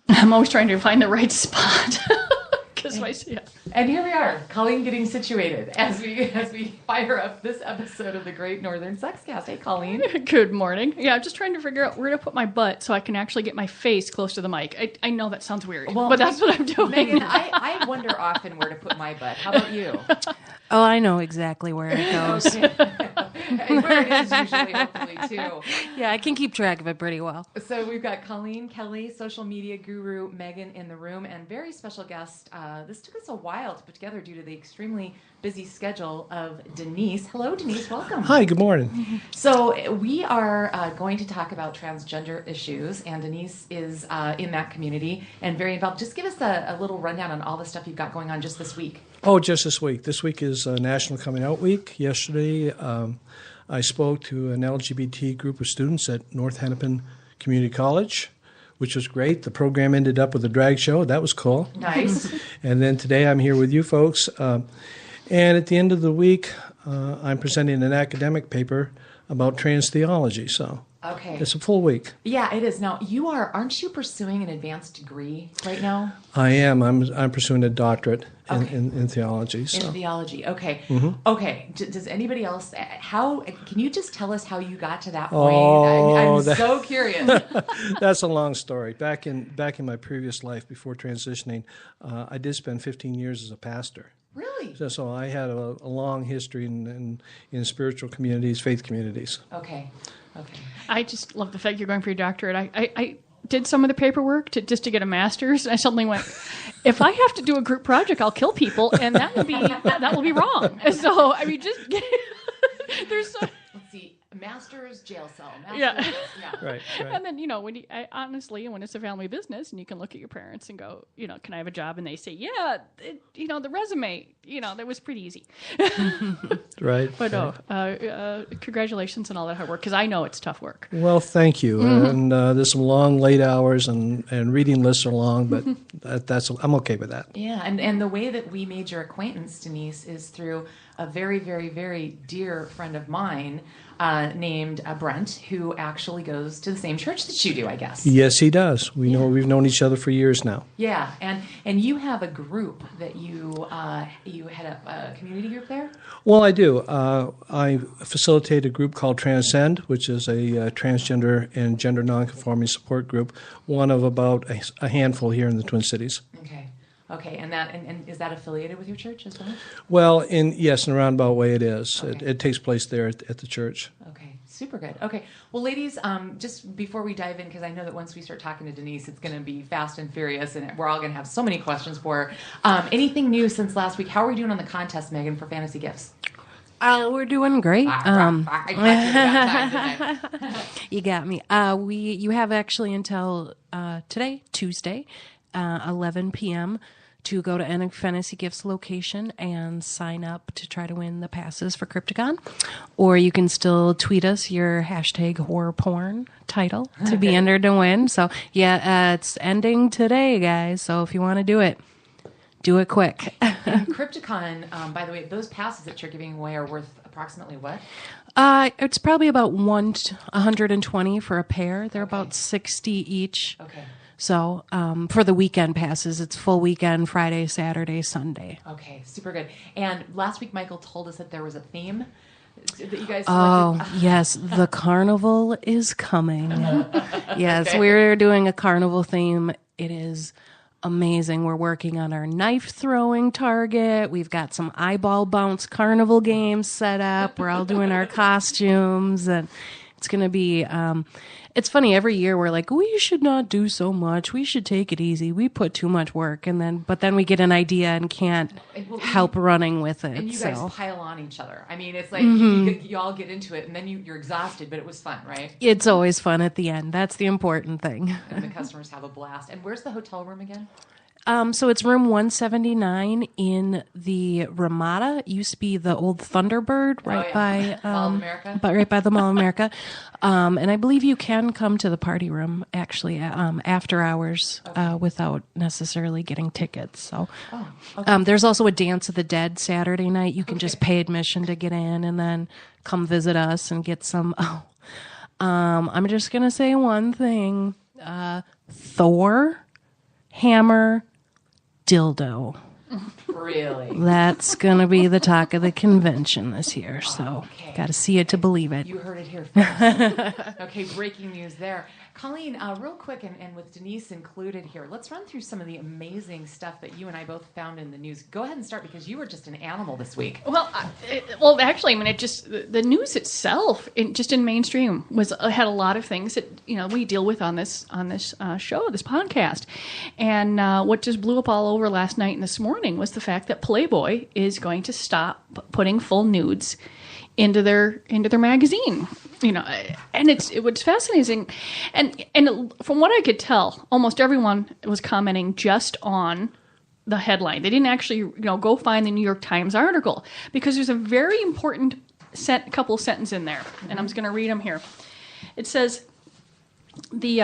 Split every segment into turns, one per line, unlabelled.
I'm always trying to find the right spot.
And here we are, Colleen getting situated as we fire up this episode of the Great Northern Sexcast. Hey, Colleen.
Good morning. Yeah, I'm just trying to figure out where to put my butt so I can actually get my face close to the mic. I know that sounds weird, but that's what I'm doing.
Megan, I wonder often where to put my butt. How about you?
Oh, I know exactly where it goes.
Okay. And where it is usually, hopefully, too.
Yeah, I can keep track of it pretty well.
So we've got Colleen Kelly, social media guru, Megan in the room, and very special guest. This took us a while to put together due to the extremely busy schedule of Denise. Hello, Denise. Welcome.
Hi, good morning.
So we are going to talk about transgender issues, and Denise is in that community and very involved. Just give us a little rundown on all the stuff you've got going on just this week.
Oh, just this week. This week is National Coming Out Week. Yesterday, I spoke to an LGBT group of students at North Hennepin Community College, which was great. The program ended up with a drag show. That was cool.
Nice.
And then today I'm here with you folks. And at the end of the week, I'm presenting an academic paper about trans theology. So
okay,
it's a full week.
Yeah, it is. Now, aren't you pursuing an advanced degree right now?
I am. I'm pursuing a doctorate in theology. So.
In theology. Okay.
Mm-hmm.
Okay. Does anybody else? Can you just tell us how you got to that point? I'm so curious.
That's a long story. Back in my previous life, before transitioning, I did spend 15 years as a pastor.
Really?
So I had a long history in spiritual communities, faith communities.
Okay.
I just love the fact you're going for your doctorate. I did some of the paperwork just to get a master's, and I suddenly went, if I have to do a group project, I'll kill people, and that will be wrong. So I mean, there's so.
Let's see. Master's jail cell.
Yeah.
Right.
And then, honestly, when it's a family business and you can look at your parents and go, can I have a job? And they say, yeah, the resume, that was pretty easy.
Right.
But congratulations on all that hard work, because I know it's tough work.
Well, thank you. Mm-hmm. And there's some long, late hours and reading lists are long, but I'm okay with that.
Yeah. And the way that we made your acquaintance, Denise, is through a very, very, very dear friend of mine named Brent, who actually goes to the same church that you do, I guess.
Yes, he does. We've known each other for years now.
Yeah, and you have a group that you had a community group there?
Well, I do. I facilitate a group called Transcend, which is a transgender and gender nonconforming support group, one of about a handful here in the Twin Cities.
Okay, and is that affiliated with your church as well?
Well, in a roundabout way it is. Okay. It takes place there at the church.
Okay, super good. Okay, well, ladies, just before we dive in, because I know that once we start talking to Denise, it's going to be fast and furious, and we're all going to have so many questions for her. Anything new since last week? How are we doing on the contest, Megan, for fantasy gifts?
We're doing great.
I
You got me. You have actually until today, Tuesday, 11 p.m. to go to any Fantasy Gifts location and sign up to try to win the passes for Crypticon. Or you can still tweet us your hashtag horror porn title to be entered to win. So, it's ending today, guys. So if you want to do it quick.
And Crypticon, by the way, those passes that you're giving away are worth approximately what?
It's probably about 120 for a pair. They're about 60 each.
Okay.
So for the weekend passes, it's full weekend, Friday, Saturday, Sunday.
Okay, super good. And last week, Michael told us that there was a theme that you guys selected.
Oh, yes, the carnival is coming. Yes,
Okay.
We're doing a carnival theme. It is amazing. We're working on our knife throwing target. We've got some eyeball bounce carnival games set up. We're all doing our costumes, and it's going to be... It's funny, every year we're like, we should not do so much. We should take it easy. We put too much work. But then we get an idea and can't help running with it.
And you guys pile on each other. I mean, it's like you all get into it and then you're exhausted, but it was fun, right?
It's always fun at the end. That's the important thing.
And the customers have a blast. And where's the hotel room again?
So it's room 179 in the Ramada. It used to be the old Thunderbird by
Mall of America.
But right by the Mall of America. And I believe you can come to the party room actually after hours without necessarily getting tickets. So there's also a Dance of the Dead Saturday night. You can just pay admission to get in and then come visit us and get some. I'm just gonna say one thing. Thor hammer dildo.
Really?
That's going to be the talk of the convention this year. So got to see it to believe it.
You heard it here first. Okay, breaking news there. Colleen, real quick, and with Denise included here, let's run through some of the amazing stuff that you and I both found in the news. Go ahead and start, because you were just an animal this week.
Well, actually, I mean, the news itself, just in mainstream, had a lot of things that we deal with on this show, this podcast, and what just blew up all over last night and this morning was the fact that Playboy is going to stop putting full nudes into their magazine. And it was fascinating, and from what I could tell, almost everyone was commenting just on the headline. They didn't actually go find the New York Times article, because there's a very important couple sentences in there, and I'm just going to read them here. It says the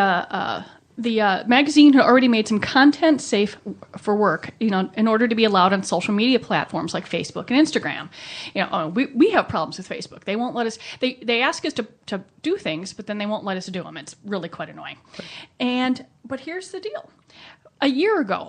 magazine had already made some content safe for work, in order to be allowed on social media platforms like Facebook and Instagram. We have problems with Facebook. They won't let us. They ask us to do things, but then they won't let us do them. It's really quite annoying. But here's the deal: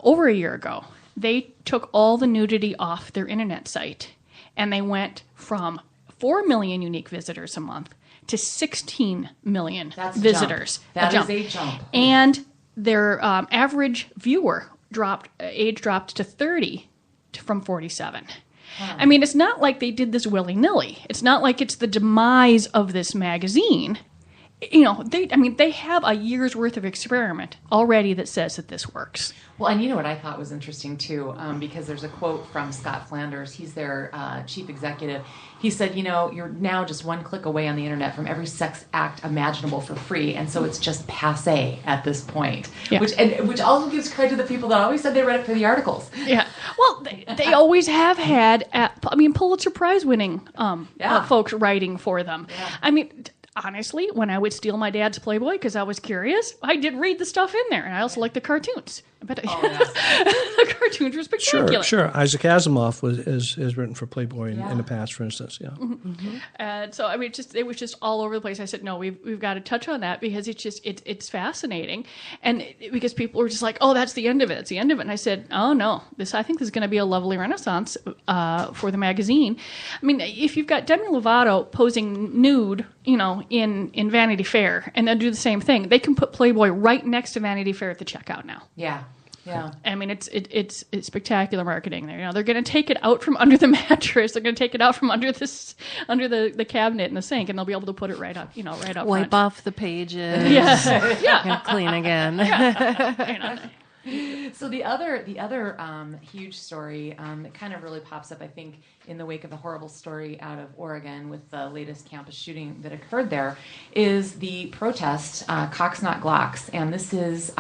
over a year ago, they took all the nudity off their internet site, and they went from 4 million unique visitors a month to 16 million visitors.
That is a jump.
And their average viewer age dropped to 30 from 47. Huh. I mean, it's not like they did this willy-nilly. It's not like it's the demise of this magazine. They have a year's worth of experiment already that says that this works.
Well, and you know what I thought was interesting, too, because there's a quote from Scott Flanders. He's their chief executive. He said, you're now just one click away on the internet from every sex act imaginable for free, and so it's just passé at this point. Yeah. Which also gives credit to the people that always said they read it for the articles.
Yeah. Well, they always have had, Pulitzer Prize winning folks writing for them. Yeah. Honestly, when I would steal my dad's Playboy because I was curious, I did read the stuff in there, and I also like the cartoons. But the cartoons were spectacular.
Sure. Isaac Asimov has written for Playboy in the past, for instance. Yeah.
Mm-hmm. And so it was just all over the place. I said, no, we've got to touch on that, because it's fascinating, and because people were just like, oh, that's the end of it. It's the end of it. And I said, oh no, I think this is going to be a lovely renaissance for the magazine. I mean, if you've got Demi Lovato posing nude, in Vanity Fair, and then do the same thing, they can put Playboy right next to Vanity Fair at the checkout now.
Yeah. Yeah.
I mean, it's spectacular marketing there. They're going to take it out from under the mattress. They're going to take it out from under the cabinet in the sink, and they'll be able to put it right up, right up
Wipe
front.
off the pages.
Yeah.
Clean again.
Yeah.
So the other huge story that kind of really pops up, I think, in the wake of the horrible story out of Oregon with the latest campus shooting that occurred there, is the protest, Cocks Not Glocks, and this is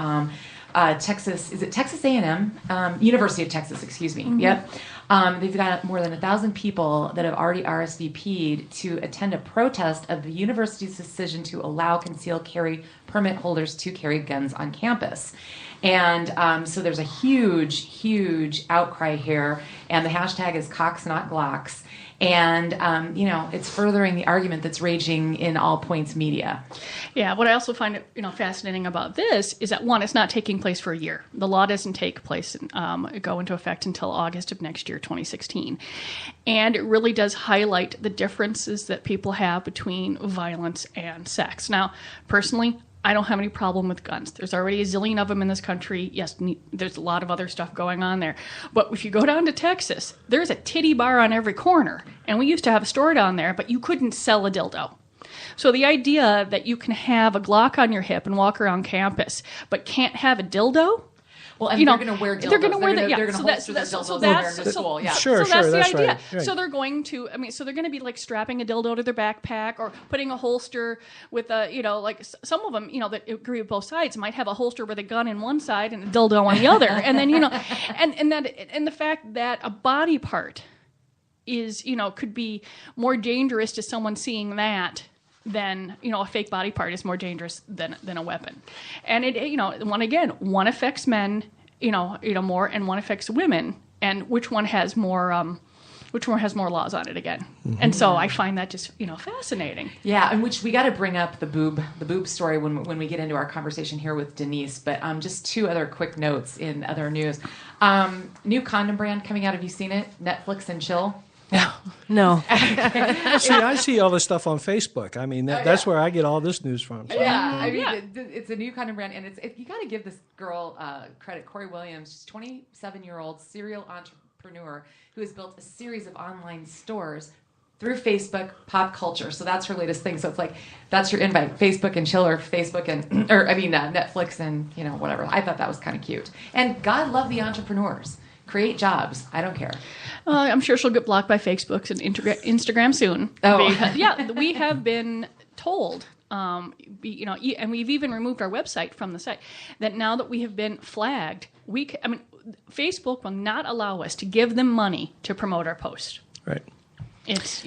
Texas. Is it Texas A&M? University of Texas, excuse me. Mm-hmm. Yep. They've got more than 1,000 people that have already RSVP'd to attend a protest of the university's decision to allow concealed carry permit holders to carry guns on campus. And so there's a huge, huge outcry here, and the hashtag is Cocks Not Glocks. And, it's furthering the argument that's raging in all points media.
Yeah, what I also find fascinating about this is that, one, it's not taking place for a year. The law doesn't take place go into effect until August of next year, 2016. And it really does highlight the differences that people have between violence and sex. Now, personally, I don't have any problem with guns. There's already a zillion of them in this country. Yes, there's a lot of other stuff going on there. But if you go down to Texas, there's a titty bar on every corner. And we used to have a store down there, but you couldn't sell a dildo. So the idea that you can have a Glock on your hip and walk around campus, but can't have a dildo?
Well, and they're going to wear dildos. They're going to wear that. Yeah. They're going to holster the dildos into school. Yeah.
Sure,
so
that's the idea.
Right.
So they're going to. So they're going to be like strapping a dildo to their backpack, or putting a holster with a. Like some of them, that agree with both sides, might have a holster with a gun in one side and a dildo on the other, and then and the fact that a body part is could be more dangerous to someone seeing that than a fake body part is more dangerous than a weapon. And it one affects men more, and one affects women, and which one has more which one has more laws on it again. And so I find that just, fascinating.
Yeah, and which we got to bring up the boob story when we get into our conversation here with Denise. But just two other quick notes in other news. New condom brand coming out. Have you seen it? Netflix and Chill.
No.
See, I see all this stuff on Facebook. I mean, that's where I get all this news from. So.
Yeah, I mean, it's a new condom brand, and you got to give this girl credit. Corey Williams, she's a 27-year-old serial entrepreneur who has built a series of online stores through Facebook pop culture. So that's her latest thing. So it's like, that's your invite, Facebook and Chill, or Facebook and, Netflix and, whatever. I thought that was kind of cute. And God love the entrepreneurs. Create jobs. I don't care.
I'm sure she'll get blocked by Facebook and Instagram soon.
Oh.
Because, we have been told, and we've even removed our website from the site, that now that we have been flagged, Facebook will not allow us to give them money to promote our post.
Right.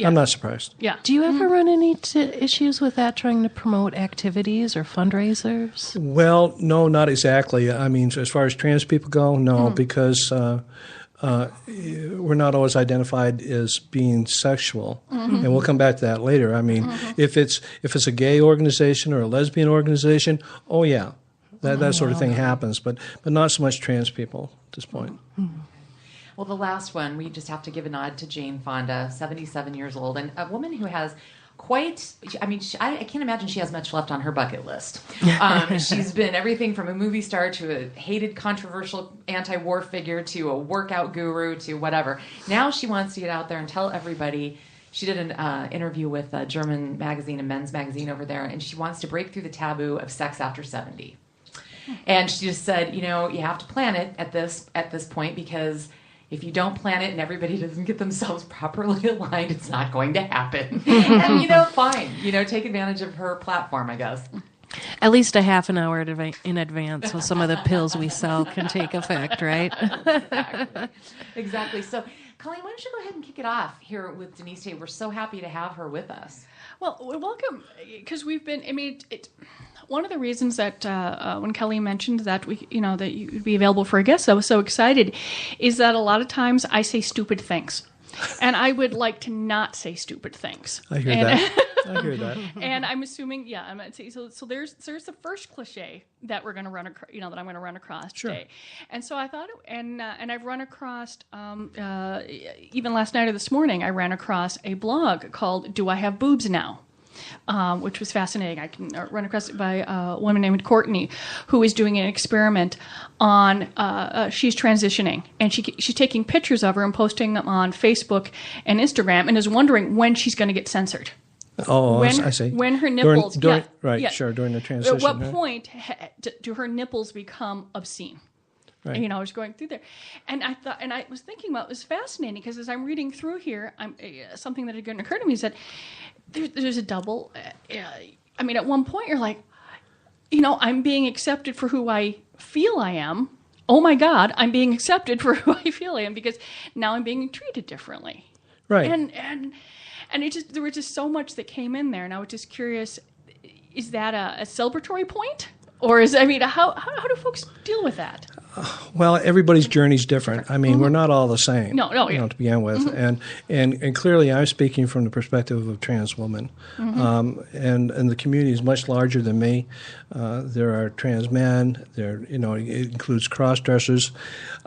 I'm
not surprised.
Yeah.
Do you ever run any issues with that, trying to promote activities or fundraisers?
Well, no, not exactly. I mean, as far as trans people go, no, because we're not always identified as being sexual, and we'll come back to that later. I mean, if it's a gay organization or a lesbian organization, oh yeah, that sort of thing happens, but not so much trans people at this point.
Well, the last one, we just have to give a nod to Jane Fonda, 77 years old, and a woman who has I can't imagine she has much left on her bucket list. She's been everything from a movie star to a hated, controversial anti-war figure to a workout guru to whatever. Now she wants to get out there and tell everybody. She did an interview with a German magazine, a men's magazine over there, and she wants to break through the taboo of sex after 70. And she just said, you have to plan it at this point, because if you don't plan it and everybody doesn't get themselves properly aligned, it's not going to happen. And, fine. Take advantage of her platform, I guess.
At least a half an hour in advance so some of the pills we sell can take effect, right?
Exactly. So, Colleen, why don't you go ahead and kick it off here with Denise today? We're so happy to have her with us.
Well, welcome, because we've been, one of the reasons that when Kelly mentioned that that you'd be available for a guest, I was so excited, is that a lot of times I say stupid things, and I would like to not say stupid things.
I hear that. I hear that.
And I'm assuming, so there's the first cliche that we're going to run across, that I'm going to run across today. And so I thought, and I've run across, even last night or this morning, I ran across a blog called "Do I Have Boobs Now?" Which was fascinating. I can run across it by a woman named Courtney, who is doing an experiment on, she's transitioning, and she's taking pictures of her and posting them on Facebook and Instagram, and is wondering when she's going to get censored.
Oh, I see.
When her nipples...
during the transition.
At what point do her nipples become obscene? Right. I was going through there, and I was thinking about it was fascinating, because as I'm reading through here, something that had occurred to me is that there's a double. At one point you're like, I'm being accepted for who I feel I am. Oh my God, I'm being accepted for who I feel I am, because now I'm being treated differently.
Right.
And there was just so much that came in there, and I was just curious: is that a celebratory point? Or how do folks deal with that?
Well, everybody's journey is different. We're not all the same.
No,
to begin with, and clearly, I'm speaking from the perspective of a trans woman, and the community is much larger than me. There are trans men. It includes cross-dressers,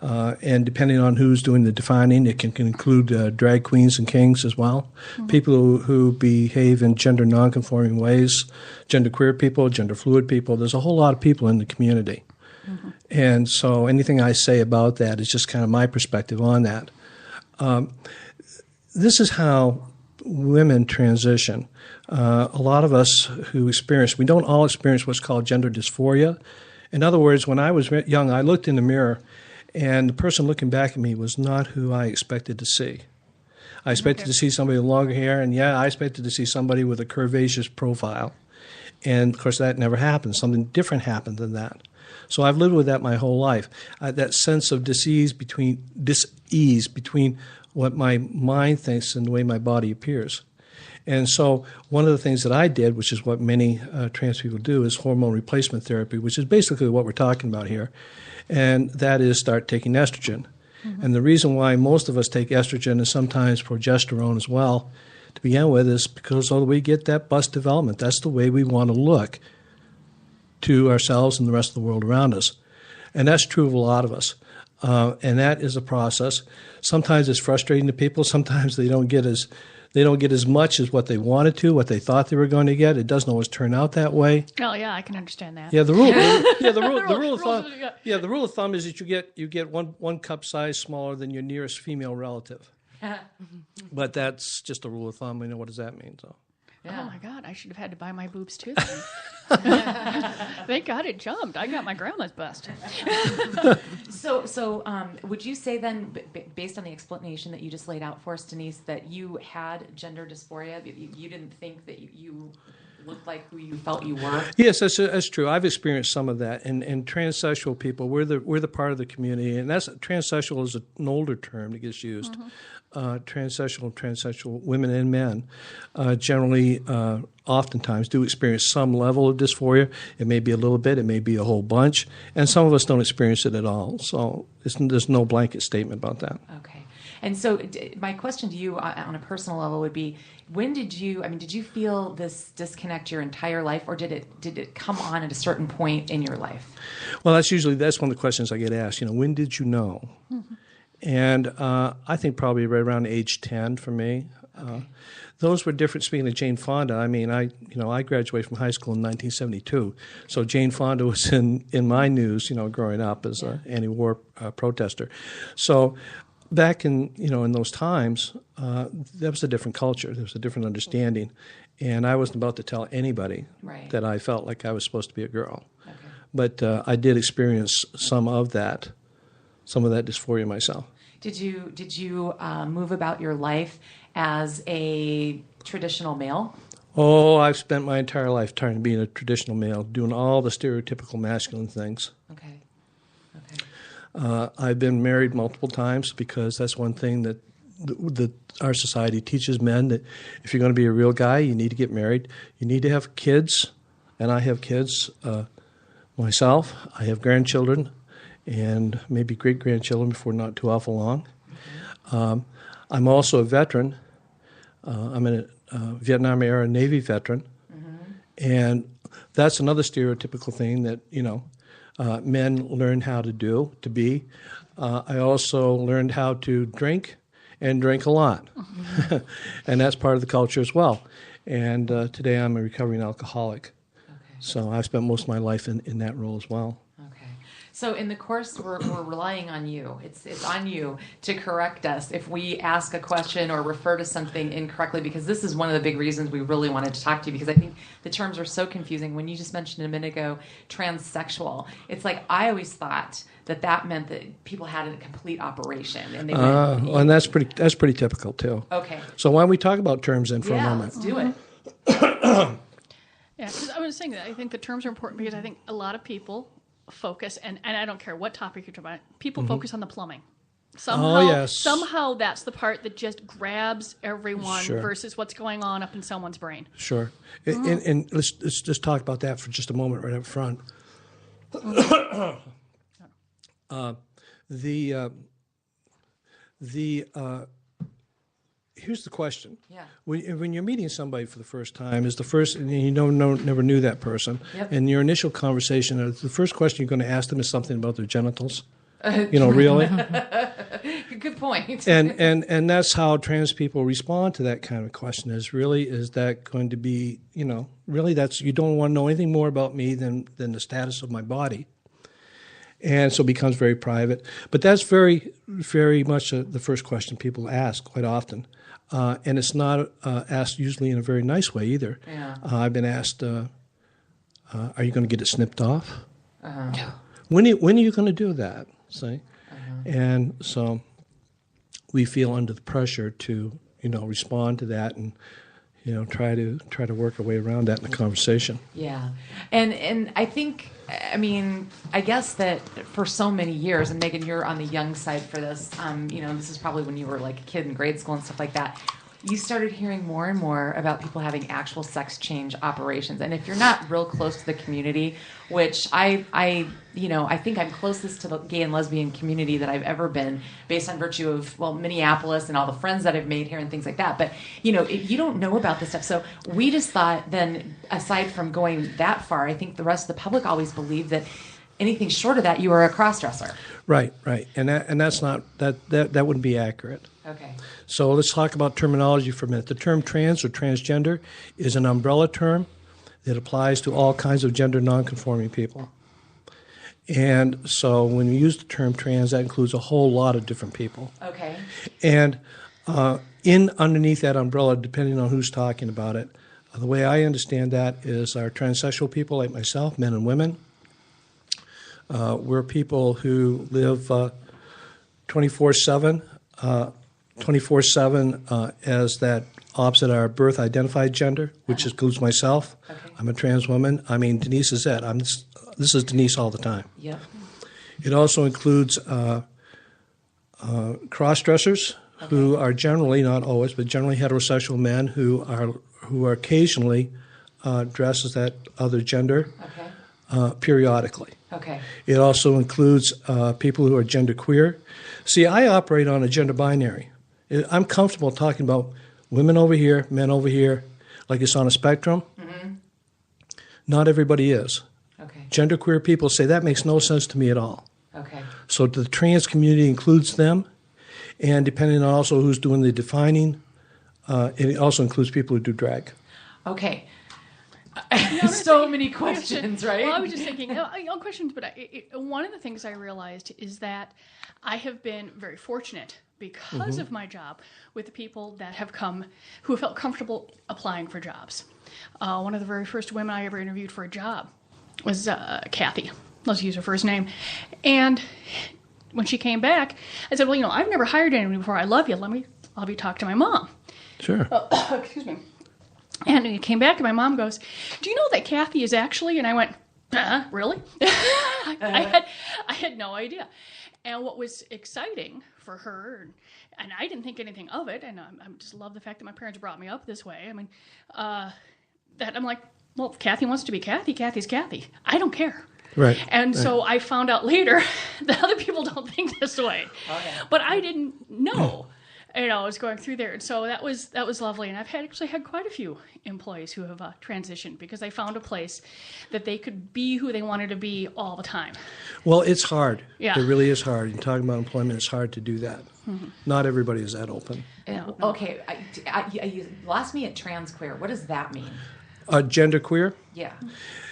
and depending on who's doing the defining, it can include drag queens and kings as well. People who behave in gender non-conforming ways, genderqueer people, gender fluid people. There's a whole lot of people in the community. And so anything I say about that is just kind of my perspective on that. This is how women transition. A lot of us we don't all experience what's called gender dysphoria. In other words, when I was young, I looked in the mirror, and the person looking back at me was not who I expected to see. I expected to see somebody with longer hair, and I expected to see somebody with a curvaceous profile. And, of course, that never happened. Something different happened than that. So I've lived with that my whole life, that sense of dis-ease between what my mind thinks and the way my body appears. And so one of the things that I did, which is what many trans people do, is hormone replacement therapy, which is basically what we're talking about here, and that is start taking estrogen. And the reason why most of us take estrogen and sometimes progesterone as well to begin with is because we get that bust development. That's the way we want to look to ourselves and the rest of the world around us. And that's true of a lot of us. And that is a process. Sometimes it's frustrating to people. Sometimes they don't get as much as what they wanted to, what they thought they were going to get. It doesn't always turn out that way.
Oh yeah, I can understand that.
Yeah, the rule of thumb is that you get one cup size smaller than your nearest female relative. But that's just a rule of thumb. We know, what does that mean? So.
Yeah. Oh my God, I should have had to buy my boobs too then. Thank God it jumped. I got my grandma's bust.
So, would you say then, based on the explanation that you just laid out for us, Denise, that you had gender dysphoria? You didn't think that you looked like who you felt you were?
Yes, that's true. I've experienced some of that. And transsexual people, we're the part of the community, and transsexual is an older term that gets used. Mm-hmm. Transsexual women and men generally, oftentimes, do experience some level of dysphoria. It may be a little bit, it may be a whole bunch, and some of us don't experience it at all. So there's no blanket statement about that.
Okay. And so my question to you on a personal level would be, did you feel this disconnect your entire life, or did it come on at a certain point in your life?
Well, that's one of the questions I get asked. When did you know? Mm-hmm. And I think probably right around age 10 for me. Okay. Those were different. Speaking of Jane Fonda, I mean, I graduated from high school in 1972, so Jane Fonda was in my news, growing up as an anti-war protester. So back in those times, that was a different culture. There was a different understanding, and I wasn't about to tell anybody that I felt like I was supposed to be a girl. Okay. But I did experience some of that dysphoria myself.
Did you move about your life as a traditional male?
Oh, I've spent my entire life trying to be a traditional male, doing all the stereotypical masculine things.
Okay.
I've been married multiple times because that's one thing that our society teaches men, that if you're going to be a real guy, you need to get married. You need to have kids, and I have kids myself. I have grandchildren and maybe great-grandchildren before not too awful long. Mm-hmm. I'm also a veteran. I'm a Vietnam-era Navy veteran. Mm-hmm. And that's another stereotypical thing that, men learn how to be. I also learned how to drink and drink a lot. Mm-hmm. And that's part of the culture as well. And today I'm a recovering alcoholic. Okay. So I've spent most of my life in that role as well.
So in the course, we're relying on you. It's on you to correct us if we ask a question or refer to something incorrectly, because this is one of the big reasons we really wanted to talk to you, because I think the terms are so confusing. When you just mentioned a minute ago, transsexual, it's like I always thought that meant that people had a complete operation. And they
and that's pretty typical too.
Okay.
So why don't we talk about terms then for a moment?
Let's do it.
Yeah, because I was saying that I think the terms are important because I think a lot of people focus, and I don't care what topic you're talking about, people focus on the plumbing. Somehow that's the part that just grabs everyone versus what's going on up in someone's brain. Sure.
And let's just talk about that for just a moment right up front. Here's the question. Yeah. When you're meeting somebody for the first time, and you never knew that person, and your initial conversation, the first question you're going to ask them is something about their genitals. Really?
Good point.
and that's how trans people respond to that kind of question. Is that going to be, really that's, you don't want to know anything more about me than the status of my body. And so it becomes very private. But that's very, very much the first question people ask quite often. And it's not asked usually in a very nice way either. Yeah. I've been asked, are you going to get it snipped off? Uh-huh. When are you going to do that? See? Uh-huh. And so we feel under the pressure to, respond to that and, try to work our way around that in the conversation.
Yeah. And I think, I guess that for so many years, and Megan, you're on the young side for this, this is probably when you were like a kid in grade school and stuff like that, you started hearing more and more about people having actual sex change operations. And if you're not real close to the community, which I think I'm closest to the gay and lesbian community that I've ever been, based on virtue of, Minneapolis and all the friends that I've made here and things like that. But, if you don't know about this stuff. So we just thought then, aside from going that far, I think the rest of the public always believed that anything short of that, you were a cross-dresser.
Right. And that's not, that wouldn't be accurate.
Okay.
So let's talk about terminology for a minute. The term trans or transgender is an umbrella term that applies to all kinds of gender nonconforming people. And so when we use the term trans, that includes a whole lot of different people.
Okay.
And underneath that umbrella, depending on who's talking about it, the way I understand that is our transsexual people like myself, men and women. We're people who live 24/7 as that opposite our birth identified gender, which includes myself.
Okay.
I'm a trans woman. I mean, Denise is it. This is Denise all the time.
Yep.
It also includes cross-dressers who are generally, not always, but generally heterosexual men who are occasionally dressed as that other gender periodically.
Okay.
It also includes people who are genderqueer. See, I operate on a gender binary. I'm comfortable talking about women over here, men over here, like it's on a spectrum.
Mm-hmm.
Not everybody is.
Okay.
Genderqueer people say that makes no sense to me at all.
Okay.
So the trans community includes them, and depending on also who's doing the defining, it also includes people who do drag.
Okay. So many questions, right?
Well, I was just thinking, questions, but one of the things I realized is that I have been very fortunate because of my job with the people that have come who have felt comfortable applying for jobs. One of the very first women I ever interviewed for a job was Kathy. Let's use her first name. And when she came back, I said, well, I've never hired anyone before. I love you. I'll be talk to my mom.
Sure.
Excuse me. And he came back, and my mom goes, do you know that Kathy is actually? And I went, really? I had no idea. And what was exciting for her, and I didn't think anything of it, and I just love the fact that my parents brought me up this way. I mean, that I'm like, well, if Kathy wants to be Kathy, Kathy's Kathy. I don't care.
Right.
And so I found out later that other people don't think this way. Okay. But I didn't know. I was going through there, and so that was lovely. And I've actually had quite a few employees who have transitioned because they found a place that they could be who they wanted to be all the time.
Well, it's hard.
Yeah.
It really is hard. You're talking about employment. It's hard to do that. Mm-hmm. Not everybody is that open.
No. Okay. You lost me at transqueer. What does that mean?
Genderqueer?
Yeah.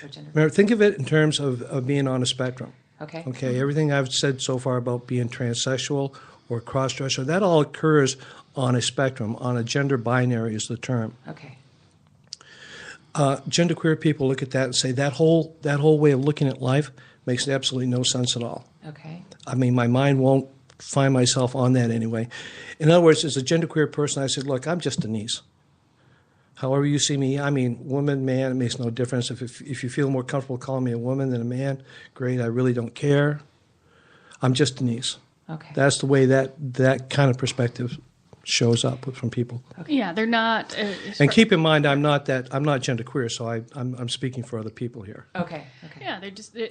So genderqueer.
Remember, think of it in terms of being on a spectrum.
Okay.
Okay. Everything I've said so far about being transsexual or cross-dresser, that all occurs on a spectrum. On a gender binary is the term.
Okay.
Genderqueer people look at that and say that whole way of looking at life makes absolutely no sense at all.
Okay.
I mean, my mind won't find myself on that anyway. In other words, as a genderqueer person, I said, look, I'm just Denise. However you see me, I mean, woman, man, it makes no difference. If you feel more comfortable calling me a woman than a man, great, I really don't care. I'm just Denise.
Okay.
That's the way that kind of perspective shows up from people.
Okay. Yeah, they're not.
And keep in mind, I'm not genderqueer, so I'm speaking for other people here.
Okay.
Yeah,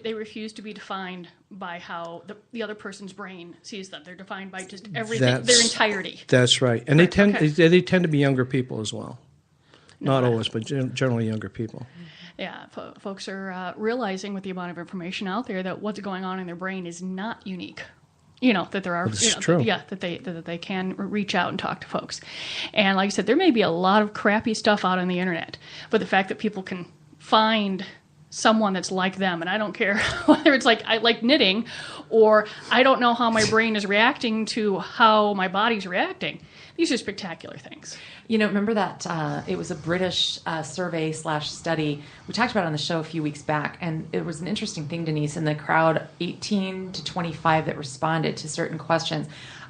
they refuse to be defined by how the other person's brain sees them. They're defined by just everything, their entirety.
That's right, and they tend to be younger people as well. Not always, but generally younger people.
Yeah, folks are realizing with the amount of information out there that what's going on in their brain is not unique. That there are,
true.
That they can reach out and talk to folks. And like I said, there may be a lot of crappy stuff out on the internet, but the fact that people can find someone that's like them, and I don't care whether it's like I like knitting or I don't know how my brain is reacting to how my body's reacting. These are spectacular things.
Remember that it was a British survey/study we talked about on the show a few weeks back, and it was an interesting thing, Denise, in the crowd 18 to 25 that responded to certain questions.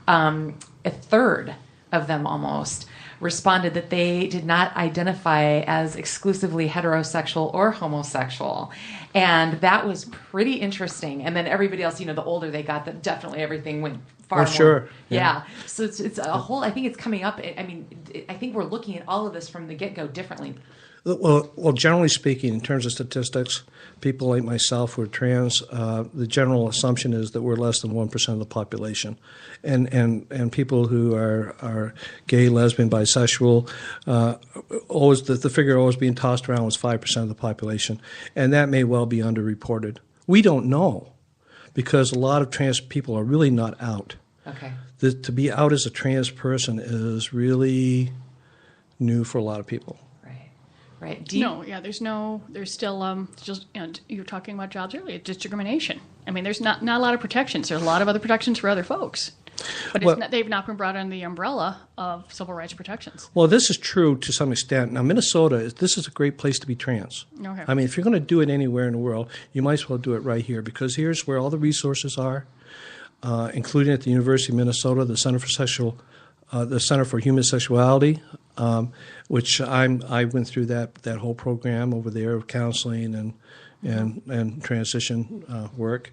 A third of them almost responded that they did not identify as exclusively heterosexual or homosexual. And that was pretty interesting. And then everybody else, the older they got, that definitely everything went far more.
Sure.
Yeah. So it's a whole, I think it's coming up. I mean, I think we're looking at all of this from the get-go differently.
Well, generally speaking, in terms of statistics, people like myself who are trans, the general assumption is that we're less than 1% of the population. And people who are gay, lesbian, bisexual, always the figure always being tossed around was 5% of the population. And that may well be underreported. We don't know, because a lot of trans people are really not out.
Okay.
To be out as a trans person is really new for a lot of people.
Right.
There's still just, you were talking about jobs earlier, discrimination. I mean, there's not a lot of protections. There's a lot of other protections for other folks. But they've not been brought under the umbrella of civil rights protections.
Well, this is true to some extent. Now, Minnesota, this is a great place to be trans.
Okay.
I mean, if you're going to do it anywhere in the world, you might as well do it right here, because here's where all the resources are, including at the University of Minnesota, the Center for Human Sexuality, which I went through that whole program over there of counseling and transition work.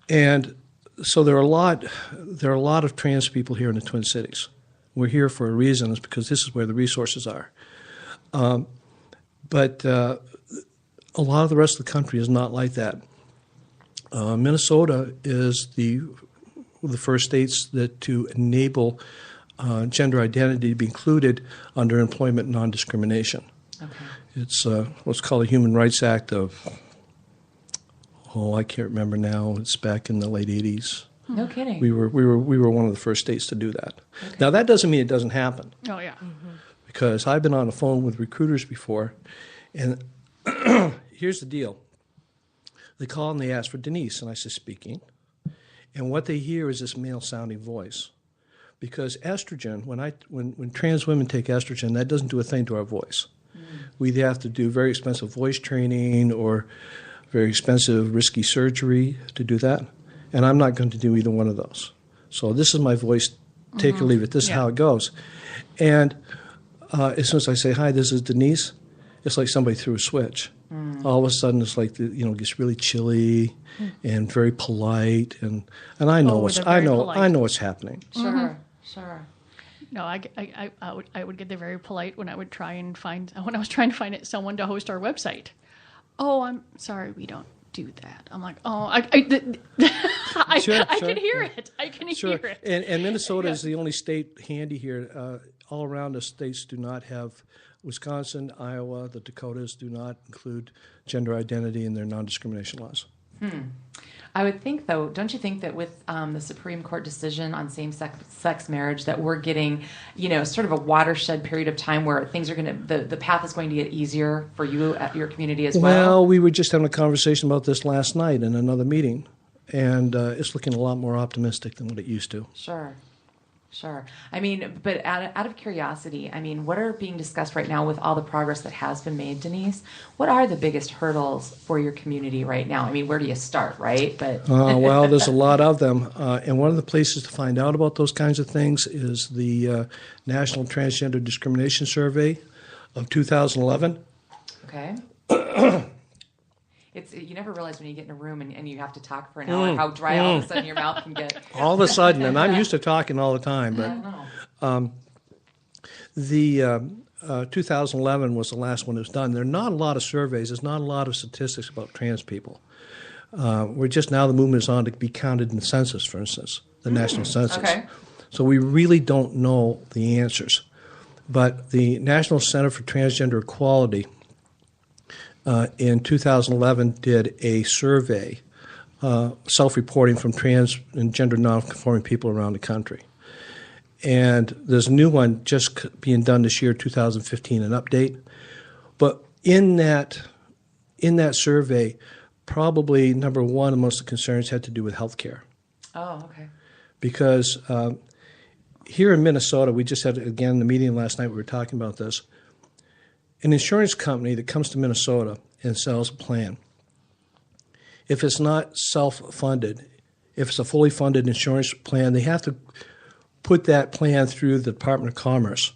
And so there are a lot of trans people here in the Twin Cities. We're here for a reason. It's because this is where the resources are. But a lot of the rest of the country is not like that. Minnesota is the first states to enable gender identity to be included under employment non-discrimination.
Okay.
It's what's called a Human Rights Act of, I can't remember now. It's back in the late 80s.
No kidding.
We were one of the first states to do that. Okay. Now, that doesn't mean it doesn't happen.
Oh, yeah. Mm-hmm.
Because I've been on the phone with recruiters before, and here's the deal. They call and they ask for Denise, and I say, speaking. And what they hear is this male-sounding voice. Because estrogen, when trans women take estrogen, that doesn't do a thing to our voice. Mm. We either have to do very expensive voice training or very expensive, risky surgery to do that. And I'm not going to do either one of those. So this is my voice, take or leave it. This is how it goes. And as soon as I say, hi, this is Denise, it's like somebody threw a switch. Mm. All of a sudden, it's like it gets really chilly and very polite, and I know what's happening.
Sure,
mm-hmm.
Sure.
No, I would get there very polite when I was trying to find someone to host our website. Oh, I'm sorry, we don't do that. I'm like, I can hear it. I can hear it.
And Minnesota is the only state handy here. All around the states do not have. Wisconsin, Iowa, the Dakotas do not include gender identity in their non-discrimination laws.
I would think, though, don't you think that with the Supreme Court decision on same-sex marriage that we're getting, sort of a watershed period of time where things are going to, the path is going to get easier for you at your community as well?
Well, we were just having a conversation about this last night in another meeting, and it's looking a lot more optimistic than what it used to.
Sure. I mean, but out of curiosity, what are being discussed right now with all the progress that has been made, Denise? What are the biggest hurdles for your community right now? Where do you start, right? But
well, there's a lot of them. And one of the places to find out about those kinds of things is the National Transgender Discrimination Survey of 2011.
Okay. You never realize when you get in a room and you have to talk for an hour how dry all of a sudden your mouth can get.
All of a sudden, and I'm used to talking all the time, but the 2011 was the last one that was done. There are not a lot of surveys. There's not a lot of statistics about trans people. We're just now the movement is on to be counted in the census, for instance, the national census.
Okay.
So we really don't know the answers. But the National Center for Transgender Equality in 2011 did a survey, self-reporting from trans and gender non-conforming people around the country. And there's a new one just being done this year, 2015, an update. But in that survey, probably number one amongst the concerns had to do with health care.
Oh, okay.
Because here in Minnesota, we just had, again, the meeting last night, we were talking about this. An insurance company that comes to Minnesota and sells a plan, if it's not self-funded, if it's a fully funded insurance plan, they have to put that plan through the Department of Commerce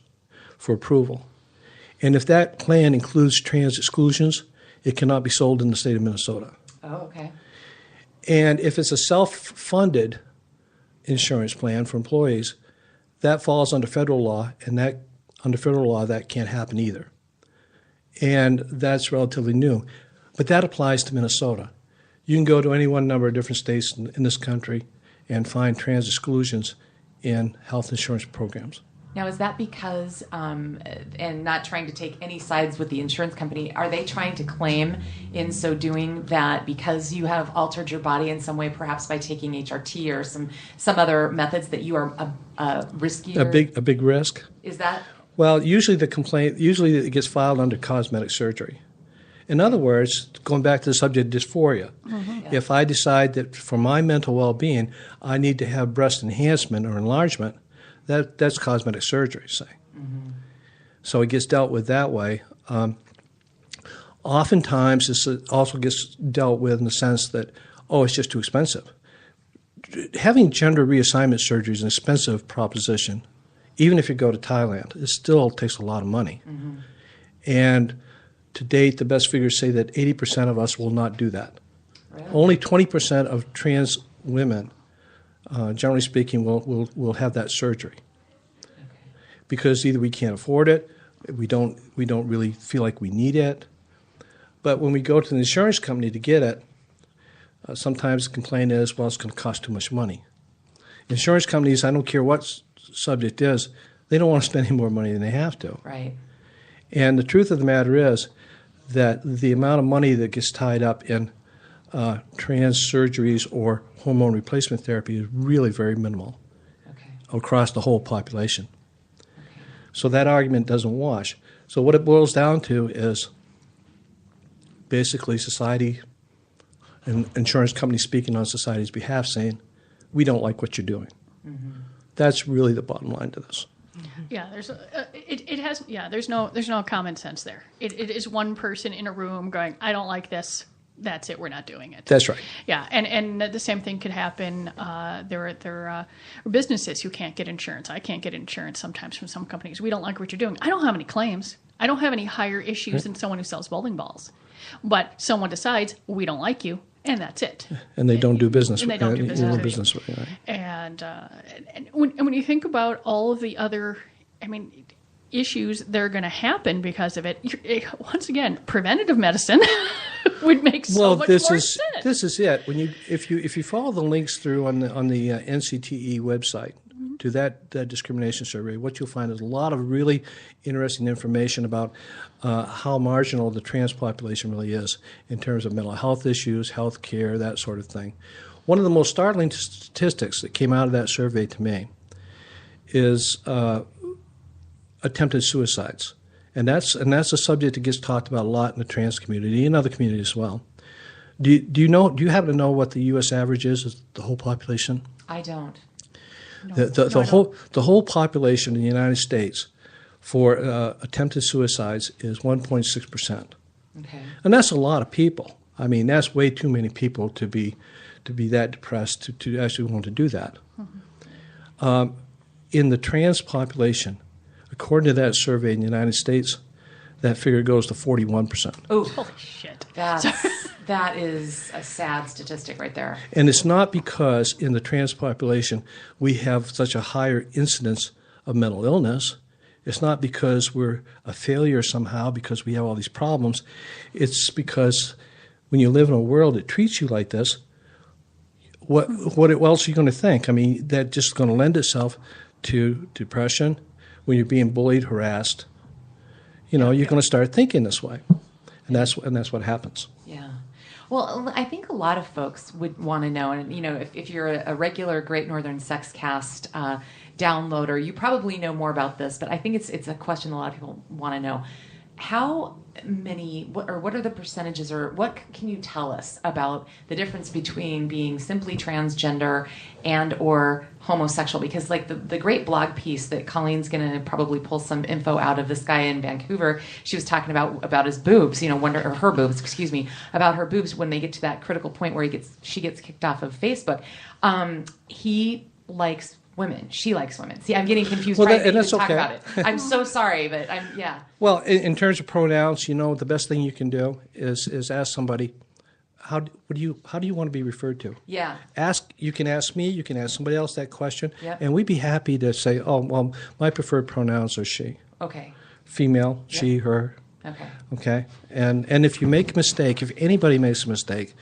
for approval. And if that plan includes trans exclusions, it cannot be sold in the state of Minnesota.
Oh, okay.
And if it's a self-funded insurance plan for employees, that falls under federal law, and that under federal law that can't happen either. And that's relatively new. But that applies to Minnesota. You can go to any one number of different states in this country and find trans exclusions in health insurance programs.
Now, is that because, and not trying to take any sides with the insurance company, are they trying to claim in so doing that because you have altered your body in some way, perhaps by taking HRT or some other methods, that you are riskier?
A big risk?
Is that?
Well, usually it gets filed under cosmetic surgery. In other words, going back to the subject of dysphoria, if I decide that for my mental well-being, I need to have breast enhancement or enlargement, that's cosmetic surgery, say. So it gets dealt with that way. Oftentimes, this also gets dealt with in the sense that, it's just too expensive. Having gender reassignment surgery is an expensive proposition. Even if you go to Thailand, it still takes a lot of money. And to date, the best figures say that 80% of us will not do that. Really? Only 20% of trans women, generally speaking, will have that surgery. Okay. Because either we can't afford it, we don't really feel like we need it. But when we go to the insurance company to get it, sometimes the complaint is, well, it's going to cost too much money. Insurance companies, I don't care what subject is, they don't want to spend any more money than they have to.
Right.
And the truth of the matter is that the amount of money that gets tied up in trans surgeries or hormone replacement therapy is really very minimal across the whole population. So that argument doesn't wash. So what it boils down to is basically society and insurance companies speaking on society's behalf saying, we don't like what you're doing. That's really the bottom line to this.
Yeah, there's no common sense there. It is one person in a room going, I don't like this. That's it. We're not doing it.
That's right.
Yeah, and the same thing could happen. There are businesses who can't get insurance. I can't get insurance sometimes from some companies. We don't like what you're doing. I don't have any claims. I don't have any higher issues than someone who sells bowling balls. But someone decides, we don't like you, and that's it.
And they don't do business.
And they don't do business.
Business with you, right?
And when you think about all of the other, issues that are going to happen because of it, once again, preventative medicine would make so much more sense.
This is it. If you follow the links through on the NCTE website to that discrimination survey, what you'll find is a lot of really interesting information about how marginal the trans population really is in terms of mental health issues, health care, that sort of thing. One of the most startling statistics that came out of that survey to me is attempted suicides. And that's a subject that gets talked about a lot in the trans community and other communities as well. Do you happen to know what the U.S. average is the whole population?
I don't.
The whole population in the United States for attempted suicides is 1.6%. Okay. And that's a lot of people. That's way too many people to be that depressed to actually want to do that. Mm-hmm. In the trans population, according to that survey in the United States, that figure goes to 41%.
Oh, holy shit. That is a sad statistic right there.
And it's not because in the trans population we have such a higher incidence of mental illness. It's not because we're a failure somehow because we have all these problems. It's because when you live in a world that treats you like this, what else are you going to think? That just going to lend itself to depression. When you're being bullied, harassed, you're going to start thinking this way, and that's what happens.
Yeah. Well, I think a lot of folks would want to know, and if you're a regular Great Northern Sexcast downloader, you probably know more about this. But I think it's a question a lot of people want to know. How many, what are the percentages, or what can you tell us about the difference between being simply transgender and or homosexual? Because like the great blog piece that Colleen's going to probably pull some info out of, this guy in Vancouver, she was talking about his boobs, or her boobs, about her boobs when they get to that critical point where she gets kicked off of Facebook. He likes women. She likes women. See, I'm getting confused.
Well,
Trying to
and
even
that's
talk
okay.
about it. I'm so sorry, but yeah.
Well, in terms of pronouns, the best thing you can do is ask somebody, how do you want to be referred to?
Yeah.
You can ask me, you can ask somebody else that question,
Yep.
and we'd be happy to say, oh, well, my preferred pronouns are she.
Okay.
Female, she, her.
Okay.
Okay? And if you make a mistake, if anybody makes a mistake,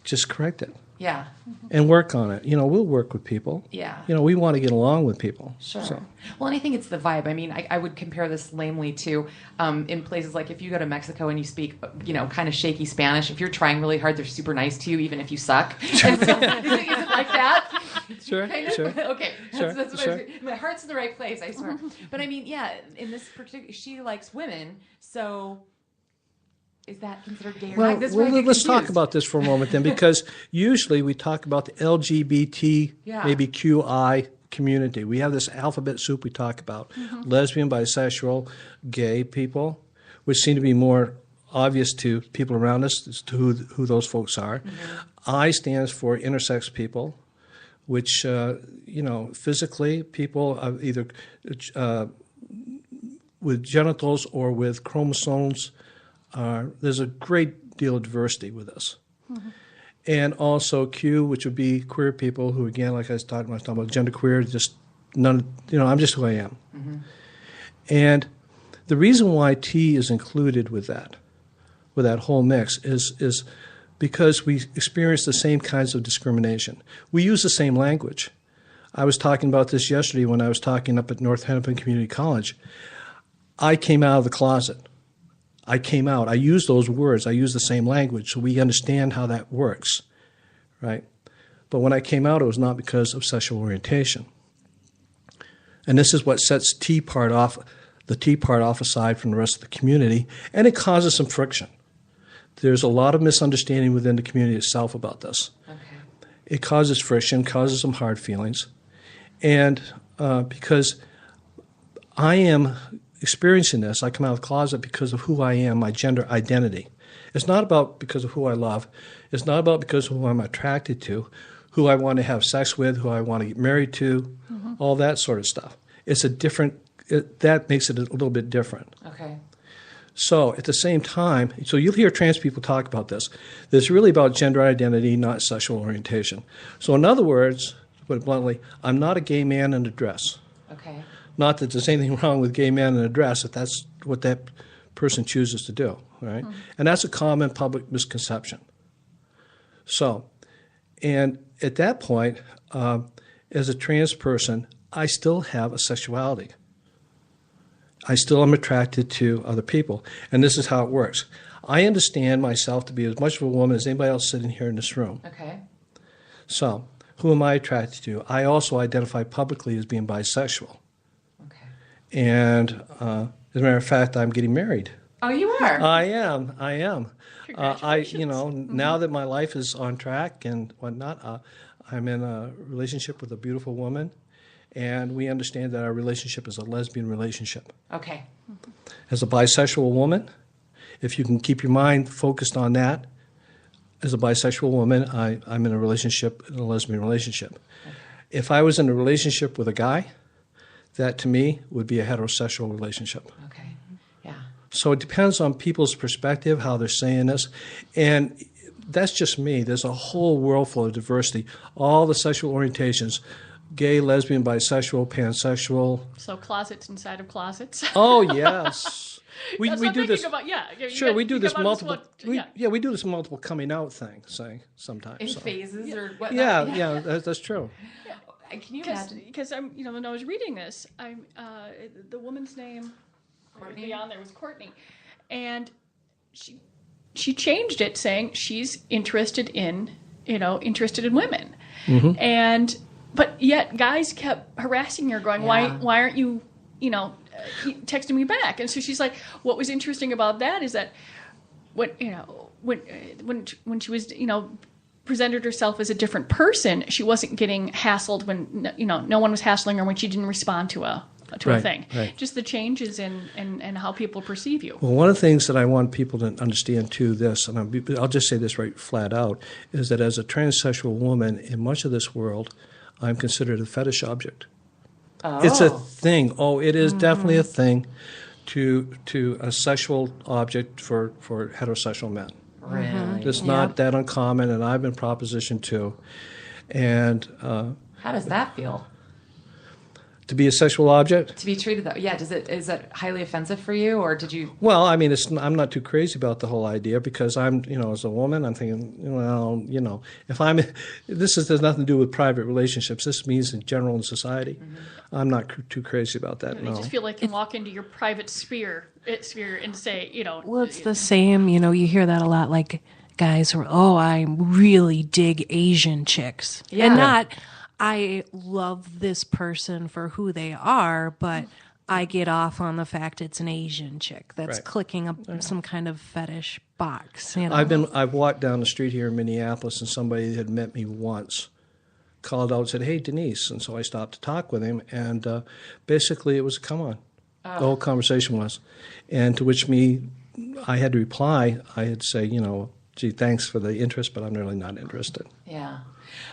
just correct it.
Yeah.
And work on it. We'll work with people.
Yeah.
We want to get along with people.
Sure.
So.
Well, and I think it's the vibe. I mean, I would compare this lamely to in places like if you go to Mexico and you speak, kind of shaky Spanish, if you're trying really hard, they're super nice to you, even if you suck. And so, is it like that?
Sure,
Kind of?
sure.
Okay.
Sure,
That's what
sure.
my heart's in the right place, I swear. But I mean, yeah, in this particular, she likes women, so... Is that considered gay or
Well,
not? That's where I get
let's talk
confused.
about this for a moment then, because usually we talk about the LGBT,
Yeah.
maybe QI community. We have this alphabet soup we talk about. Lesbian, bisexual, gay people, which seem to be more obvious to people around us as to who those folks are. I stands for intersex people, which, physically people are either with genitals or with chromosomes. There's a great deal of diversity with us. And also Q, which would be queer people who, again, like I was talking about genderqueer, just none, I'm just who I am. And the reason why T is included with that whole mix is because we experience the same kinds of discrimination. We use the same language. I was talking about this yesterday when I was talking up at North Hennepin Community College. I came out of the closet. I came out. I use those words. I use the same language, so we understand how that works, right? But when I came out, it was not because of sexual orientation. And this is what sets the T part off aside from the rest of the community, and it causes some friction. There's a lot of misunderstanding within the community itself about this.
Okay.
It causes friction, causes some hard feelings, and because I am experiencing this, I come out of the closet because of who I am, my gender identity. It's not about because of who I love. It's not about because of who I'm attracted to, who I want to have sex with, who I want to get married to, all that sort of stuff. It's that makes it a little bit different.
Okay.
So at the same time, so you'll hear trans people talk about this. It's really about gender identity, not sexual orientation. So in other words, to put it bluntly, I'm not a gay man in a dress.
Okay.
Not that there's anything wrong with gay men in a dress, if that's what that person chooses to do, right? And that's a common public misconception. So, and at that point, as a trans person, I still have a sexuality. I still am attracted to other people. And this is how it works. I understand myself to be as much of a woman as anybody else sitting here in this room.
Okay.
So, who am I attracted to? I also identify publicly as being bisexual.
Okay.
And as a matter of fact, I'm getting married.
Oh, you are?
I am.
Congratulations.
Now that my life is on track and whatnot, I'm in a relationship with a beautiful woman, and we understand that our relationship is a lesbian relationship.
Okay.
As a bisexual woman, if you can keep your mind focused on that, as a bisexual woman, I'm in a relationship, in a lesbian relationship.
Okay.
If I was in a relationship with a guy, that to me would be a heterosexual relationship.
Okay. Yeah.
So it depends on people's perspective, how they're saying this. And that's just me. There's a whole world full of diversity. All the sexual orientations, gay, lesbian, bisexual, pansexual.
So closets inside of closets.
Oh, yes. We
That's what I'm
do this.
thinking about,
Sure, we do this multiple.
Yeah.
We do this multiple coming out thing, sometimes.
In
so.
phases or what?
Yeah, that's true.
Can you imagine?
Because I'm, when I was reading this, the woman's name,
Courtney?
beyond there was Courtney, and she changed it, saying she's interested in women, and but yet guys kept harassing her, going,
Yeah.
why aren't you, texting me back? And so she's like, what was interesting about that is that when she was, presented herself as a different person, she wasn't getting hassled when, no one was hassling her when she didn't respond to a a
Right,
thing.
right.
Just the changes in how people perceive you.
Well, one of the things that I want people to understand too, I'll just say this right flat out, is that as a transsexual woman in much of this world, I'm considered a fetish object.
Oh.
It's a thing. Oh, it is definitely a thing to a sexual object for heterosexual men.
Really?
It's not that uncommon, and I've been propositioned to. And
How does that feel?
to be a sexual object?
To be treated that? Yeah. Is it highly offensive for you, or did you?
Well, I mean, I'm not too crazy about the whole idea because I'm, as a woman, I'm thinking, well, if there's nothing to do with private relationships. This means in general in society. I'm not too crazy about that.
You just feel like you can walk into your private sphere and say,
Well, it's the same. You hear that a lot, like guys who are, I really dig Asian chicks.
Yeah.
And not, I love this person for who they are, but I get off on the fact it's an Asian chick that's
Right.
clicking some kind of fetish box.
I've walked down the street here in Minneapolis, and somebody had met me once, called out and said, "Hey, Denise," and so I stopped to talk with him, and basically it was a come on. The whole conversation was, and to which I had to reply. I had to say, gee, thanks for the interest, but I'm really not interested.
Yeah.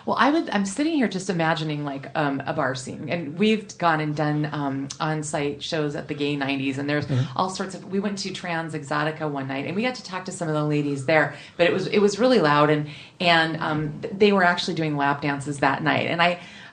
Well, I'm sitting here just imagining like a bar scene, and we've gone and done on-site shows at the Gay 90s, and there's all sorts of. We went to Trans Exotica one night, and we got to talk to some of the ladies there, but it was really loud, and they were actually doing lap dances that night, and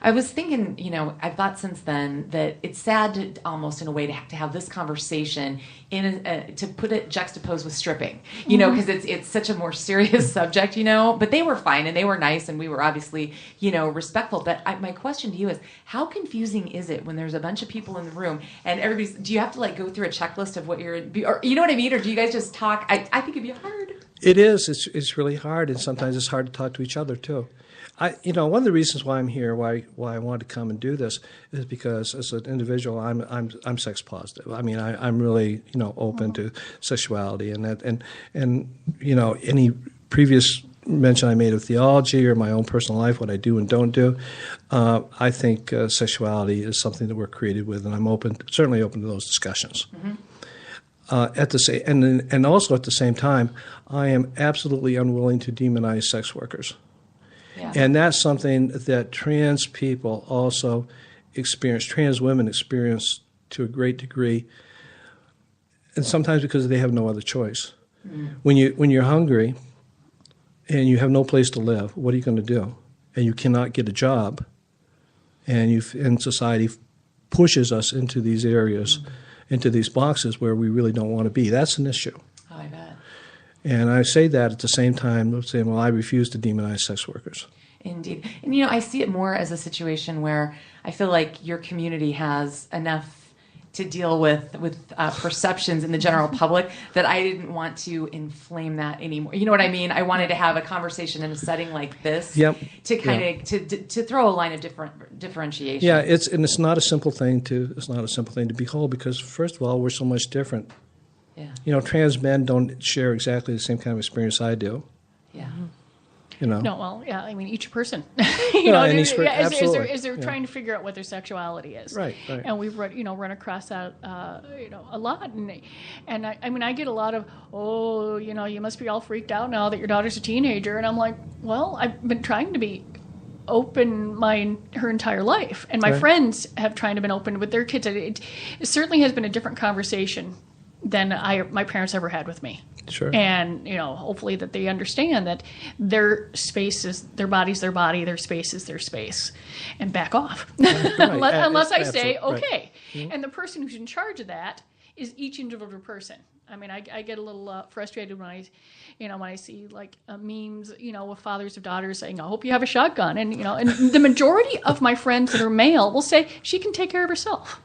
I was thinking, I've thought since then that it's sad to almost in a way to have this conversation to put it juxtaposed with stripping, because it's such a more serious subject, but they were fine and they were nice and we were obviously, respectful. But my question to you is, how confusing is it when there's a bunch of people in the room and do you have to like go through a checklist of what or you know what I mean? Or do you guys just talk? I think it'd be hard.
It is. It's really hard, and sometimes it's hard to talk to each other too. One of the reasons why I'm here, why I wanted to come and do this, is because as an individual, I'm sex positive. I mean, I'm really open to sexuality, and that, and any previous mention I made of theology or my own personal life, what I do and don't do, I think sexuality is something that we're created with, and I'm certainly open to those discussions. And also at the same time, I am absolutely unwilling to demonize sex workers.
Yeah.
And that's something that trans people also experience, trans women experience to a great degree, and sometimes because they have no other choice. When you're hungry and you have no place to live, what are you going to do? And you cannot get a job, and society pushes us into these areas, into these boxes where we really don't want to be. That's an issue.
Oh, I bet.
And I say that at the same time saying, well, I refuse to demonize sex workers.
Indeed. And, I see it more as a situation where I feel like your community has enough to deal with perceptions in the general public that I didn't want to inflame that anymore. You know what I mean? I wanted to have a conversation in a setting like this to kind of to throw a line of differentiation.
Yeah, it's not a simple thing to behold, because first of all, we're so much different.
Yeah.
Trans men don't share exactly the same kind of experience I do.
Yeah.
No, well, yeah, I mean, each person.
Absolutely.
As they're trying to figure out what their sexuality is.
Right.
And we've run across that, a lot. And I get a lot of, you must be all freaked out now that your daughter's a teenager. And I'm like, well, I've been trying to be open her entire life. And my friends have tried to been open with their kids. It certainly has been a different conversation than my parents ever had with me.
Sure.
And, hopefully that they understand that their space is their body's their body, their space is their space, and back off. Unless I say, okay. Right. And the person who's in charge of that is each individual person. I mean, I get a little frustrated when I see like memes, with fathers of daughters saying, I hope you have a shotgun. And, and the majority of my friends that are male will say, she can take care of herself.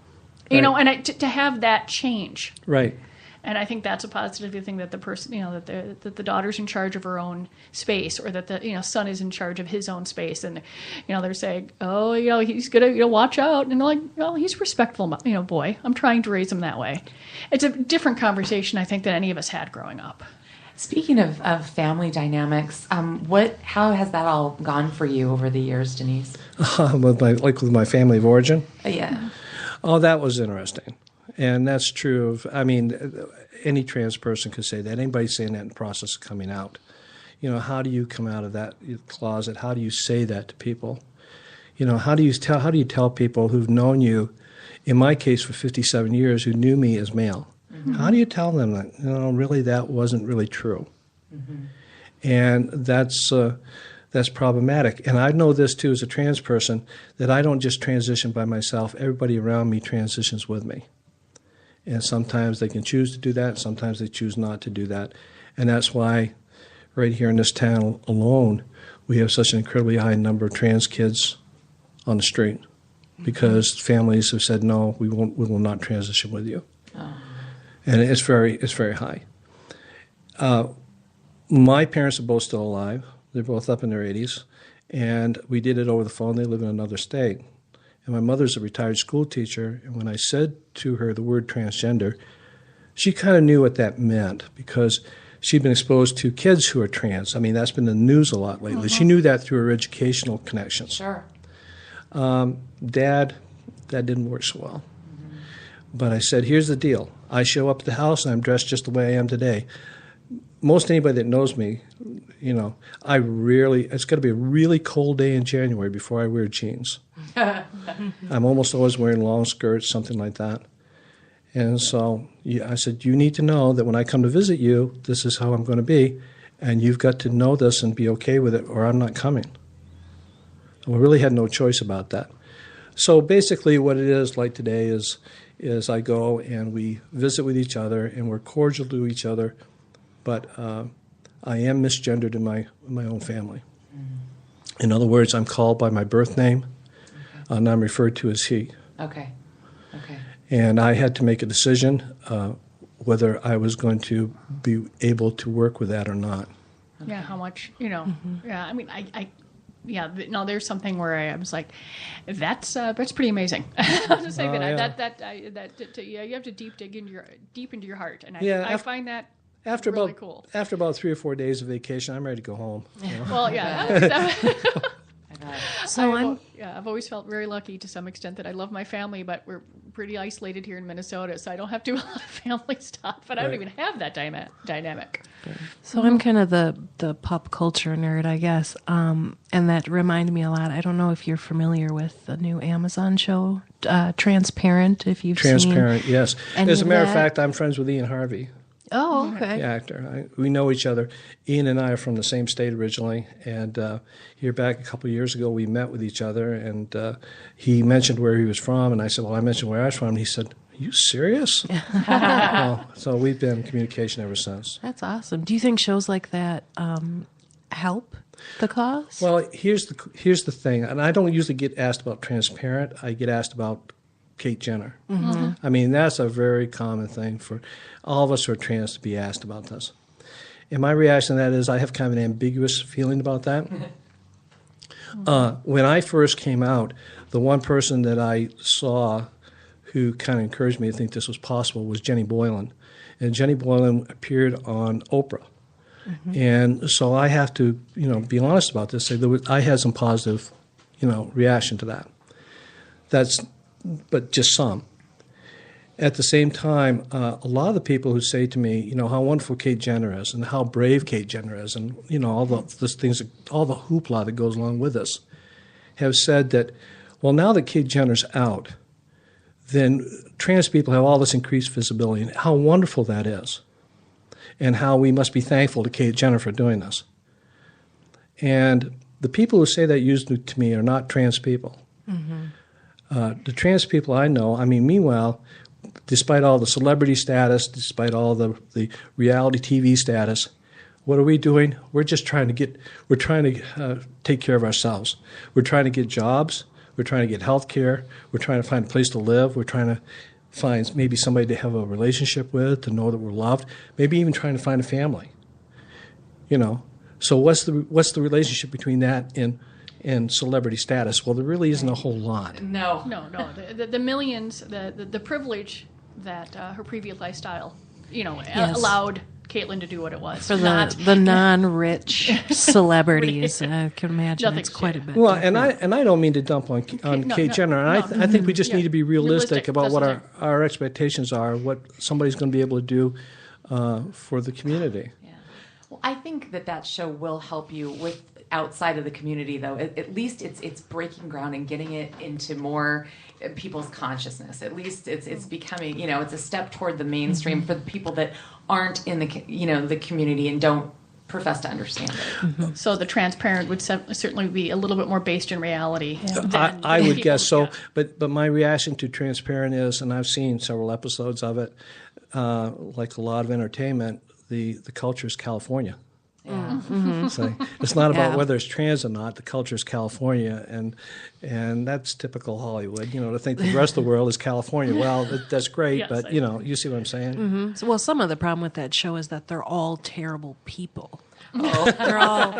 Right.
And to have that change.
Right.
And I think that's a positive thing, that the person, that the daughter's in charge of her own space, or that the son is in charge of his own space, and they're saying, oh, he's gonna watch out, and they're like, well, he's respectful, boy. I'm trying to raise him that way. It's a different conversation, I think, than any of us had growing up.
Speaking of family dynamics, how has that all gone for you over the years, Denise?
With my family of origin.
Yeah.
Oh, that was interesting. And that's true of, I mean, any trans person could say that. Anybody saying that in the process of coming out. You know, how do you come out of that closet? How do you say that to people? You know, how do you tell people who've known you, in my case for 57 years, who knew me as male? Mm-hmm. How do you tell them that, you know, really that wasn't really true? Mm-hmm. And that's problematic. And I know this, too, as a trans person, that I don't just transition by myself. Everybody around me transitions with me. And sometimes they can choose to do that. Sometimes they choose not to do that. And that's why right here in this town alone, we have such an incredibly high number of trans kids on the street because families have said, no, we will not transition with you. Oh. And it's very high. My parents are both still alive. They're both up in their 80s. And we did it over the phone. They live in another state. And my mother's a retired school teacher. And when I said to her the word transgender, she kind of knew what that meant because she'd been exposed to kids who are trans. I mean, that's been in the news a lot lately. She knew that through her educational connections.
Sure.
Dad, that didn't work so well. Mm-hmm. But I said, here's the deal. I show up at the house and I'm dressed just the way I am today. Most anybody that knows me, you know, it's got to be a really cold day in January before I wear jeans. I'm almost always wearing long skirts, something like that. And so I said, you need to know that when I come to visit you, this is how I'm going to be, and you've got to know this and be okay with it, or I'm not coming. And we really had no choice about that. So basically what it is like today is I go and we visit with each other, and we're cordial to each other, but I am misgendered in my own family. Mm-hmm. In other words, I'm called by my birth name, and I'm referred to as he.
Okay.
And I had to make a decision whether I was going to be able to work with that or not.
Okay. Yeah, how much, you know. Mm-hmm. Yeah, I mean, there's something where I was like, that's pretty amazing. I'll just say you have to deep into your heart, and I find that really cool.
After about 3 or 4 days of vacation, I'm ready to go home. You know?
Well, yeah.
So
I've always felt very lucky to some extent that I love my family, but we're pretty isolated here in Minnesota, so I don't have to do a lot of family stuff, and I don't even have that dynamic.
So I'm kind of the pop culture nerd, I guess, and that reminded me a lot. I don't know if you're familiar with the new Amazon show, Transparent, if you've seen.
Transparent, yes. As a matter of fact, I'm friends with Ian Harvey.
Oh, okay.
The actor. We know each other. Ian and I are from the same state originally, and here back a couple of years ago, we met with each other, and he mentioned where he was from, and I said, well, I mentioned where I was from, and he said, are you serious? So we've been in communication ever since.
That's awesome. Do you think shows like that help the cause?
Well, here's the thing, and I don't usually get asked about Transparent. I get asked about Kate Jenner. Mm-hmm. I mean, that's a very common thing for all of us who are trans to be asked about this. And my reaction to that is I have kind of an ambiguous feeling about that. When I first came out, the one person that I saw who kind of encouraged me to think this was possible was Jenny Boylan. And Jenny Boylan appeared on Oprah. Mm-hmm. And so I have to, be honest about this. Say I had some positive, reaction to that. But just some. At the same time, a lot of the people who say to me, how wonderful Kate Jenner is and how brave Kate Jenner is and, all the hoopla that goes along with this, have said that, well, now that Kate Jenner's out, then trans people have all this increased visibility and how wonderful that is and how we must be thankful to Kate Jenner for doing this. And the people who say that usually to me are not trans people. Mm-hmm. The trans people I know, meanwhile, despite all the celebrity status, despite all the reality TV status, what are we doing? We're just trying to take care of ourselves. We're trying to get jobs. We're trying to get health care. We're trying to find a place to live. We're trying to find maybe somebody to have a relationship with, to know that we're loved. Maybe even trying to find a family. So what's the relationship between that and celebrity status? Well, there really isn't a whole lot.
No. The millions, the privilege that her previous lifestyle,
yes.
allowed Caitlin to do what it was.
For the non-rich celebrities, I can imagine
Nothing
it's quite a bit.
Well,
different.
and I don't mean to dump on Kate Jenner. And I think we just need to be realistic about what our expectations are, what somebody's going to be able to do for the community.
Yeah. Well, I think that show will help you with outside of the community, though. At least it's breaking ground and getting it into more people's consciousness. At least it's becoming, it's a step toward the mainstream for the people that aren't in the community and don't profess to understand it.
Mm-hmm. So the transparent would certainly be a little bit more based in reality. Yeah.
I would guess so. But my reaction to Transparent is, and I've seen several episodes of it, like a lot of entertainment, the culture is California.
Yeah.
Mm-hmm.
So it's not about whether it's trans or not. The culture is California, and that's typical Hollywood. To think the rest of the world is California. Well, that's great,
Yes,
but you see what I'm saying.
Mm-hmm. So, some of the problem with that show is that they're all terrible people. Oh. They're all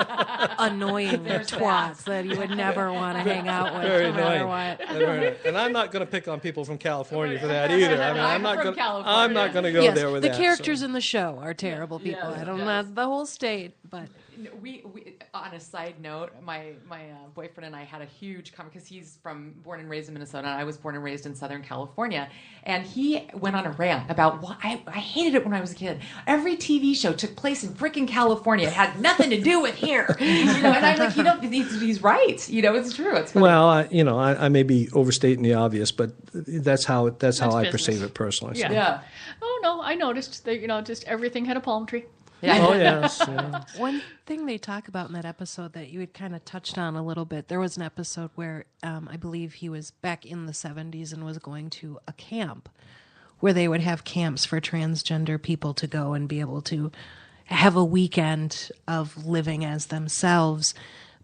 annoying twats that you would never want to hang out with, no matter what.
And I'm not going to pick on people from California for that either. I mean, I'm not going to go there with that.
The characters in the show are terrible people. I don't know the whole state, but
we on a side note, my boyfriend and I had a huge conversation because he's born and raised in Minnesota, and I was born and raised in Southern California, and he went on a rant about I hated it when I was a kid. Every TV show took place in freaking California. It had nothing to do with here, and I'm like, he's right. It's true. It's funny.
Well, I may be overstating the obvious, but that's how I perceive it personally.
Yeah.
So.
Yeah. Oh no, I noticed that just everything had a palm tree.
Yeah.
Oh yes. Yeah.
One thing they talk about in that episode that you had kind of touched on a little bit, there was an episode where I believe he was back in the 70s and was going to a camp where they would have camps for transgender people to go and be able to have a weekend of living as themselves.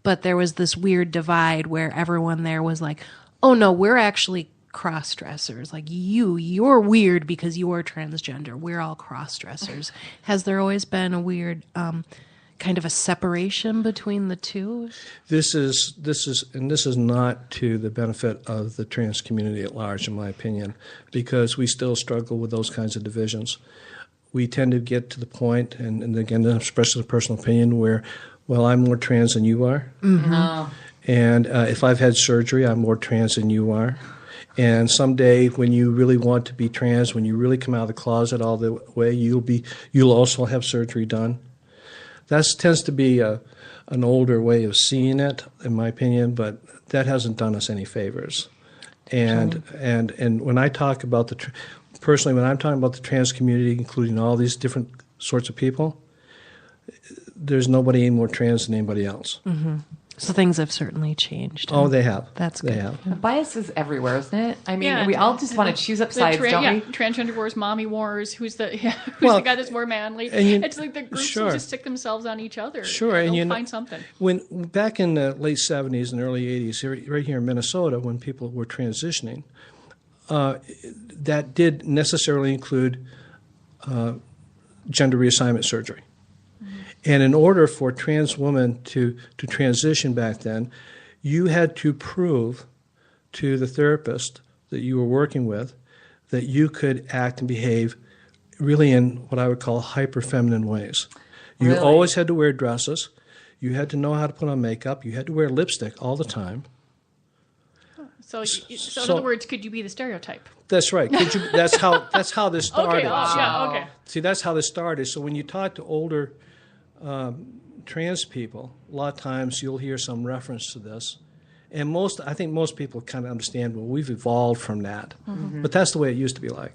But there was this weird divide where everyone there was like, oh no, we're actually cross-dressers. Like you're weird because you're transgender. We're all cross-dressers. Has there always been a weird kind of a separation between the two?
This is not to the benefit of the trans community at large, in my opinion, because we still struggle with those kinds of divisions. We tend to get to the point, and again, especially the personal opinion, where, well, I'm more trans than you are.
Mm-hmm.
Oh.
And if I've had surgery, I'm more trans than you are. And someday, when you really want to be trans, when you really come out of the closet all the way, you'll also have surgery done. That tends to be an older way of seeing it, in my opinion, but that hasn't done us any favors. And when I talk about personally, when I'm talking about the trans community, including all these different sorts of people, there's nobody any more trans than anybody else.
Mm-hmm. So things have certainly changed.
Oh, they have.
That's
good.
They
have.
The bias is everywhere, isn't it? I mean, we all just want to choose up sides, don't we?
Transgender wars, mommy wars. Who's the guy that's more manly? It's like the groups will just stick themselves on each other.
Sure,
and
they'll
find something.
When back in the late 70s and early 80s, right here in Minnesota, when people were transitioning, that did necessarily include gender reassignment surgery. And in order for trans women to transition back then, you had to prove to the therapist that you were working with that you could act and behave really in what I would call hyper-feminine ways. You always had to wear dresses. You had to know how to put on makeup. You had to wear lipstick all the time.
So in other words, could you be the stereotype?
That's right. That's how this started.
Okay. Yeah. Okay.
See, that's how this started. So when you talk to older trans people, a lot of times you'll hear some reference to this. And I think most people kind of understand, well, we've evolved from that. Mm-hmm. But that's the way it used to be like.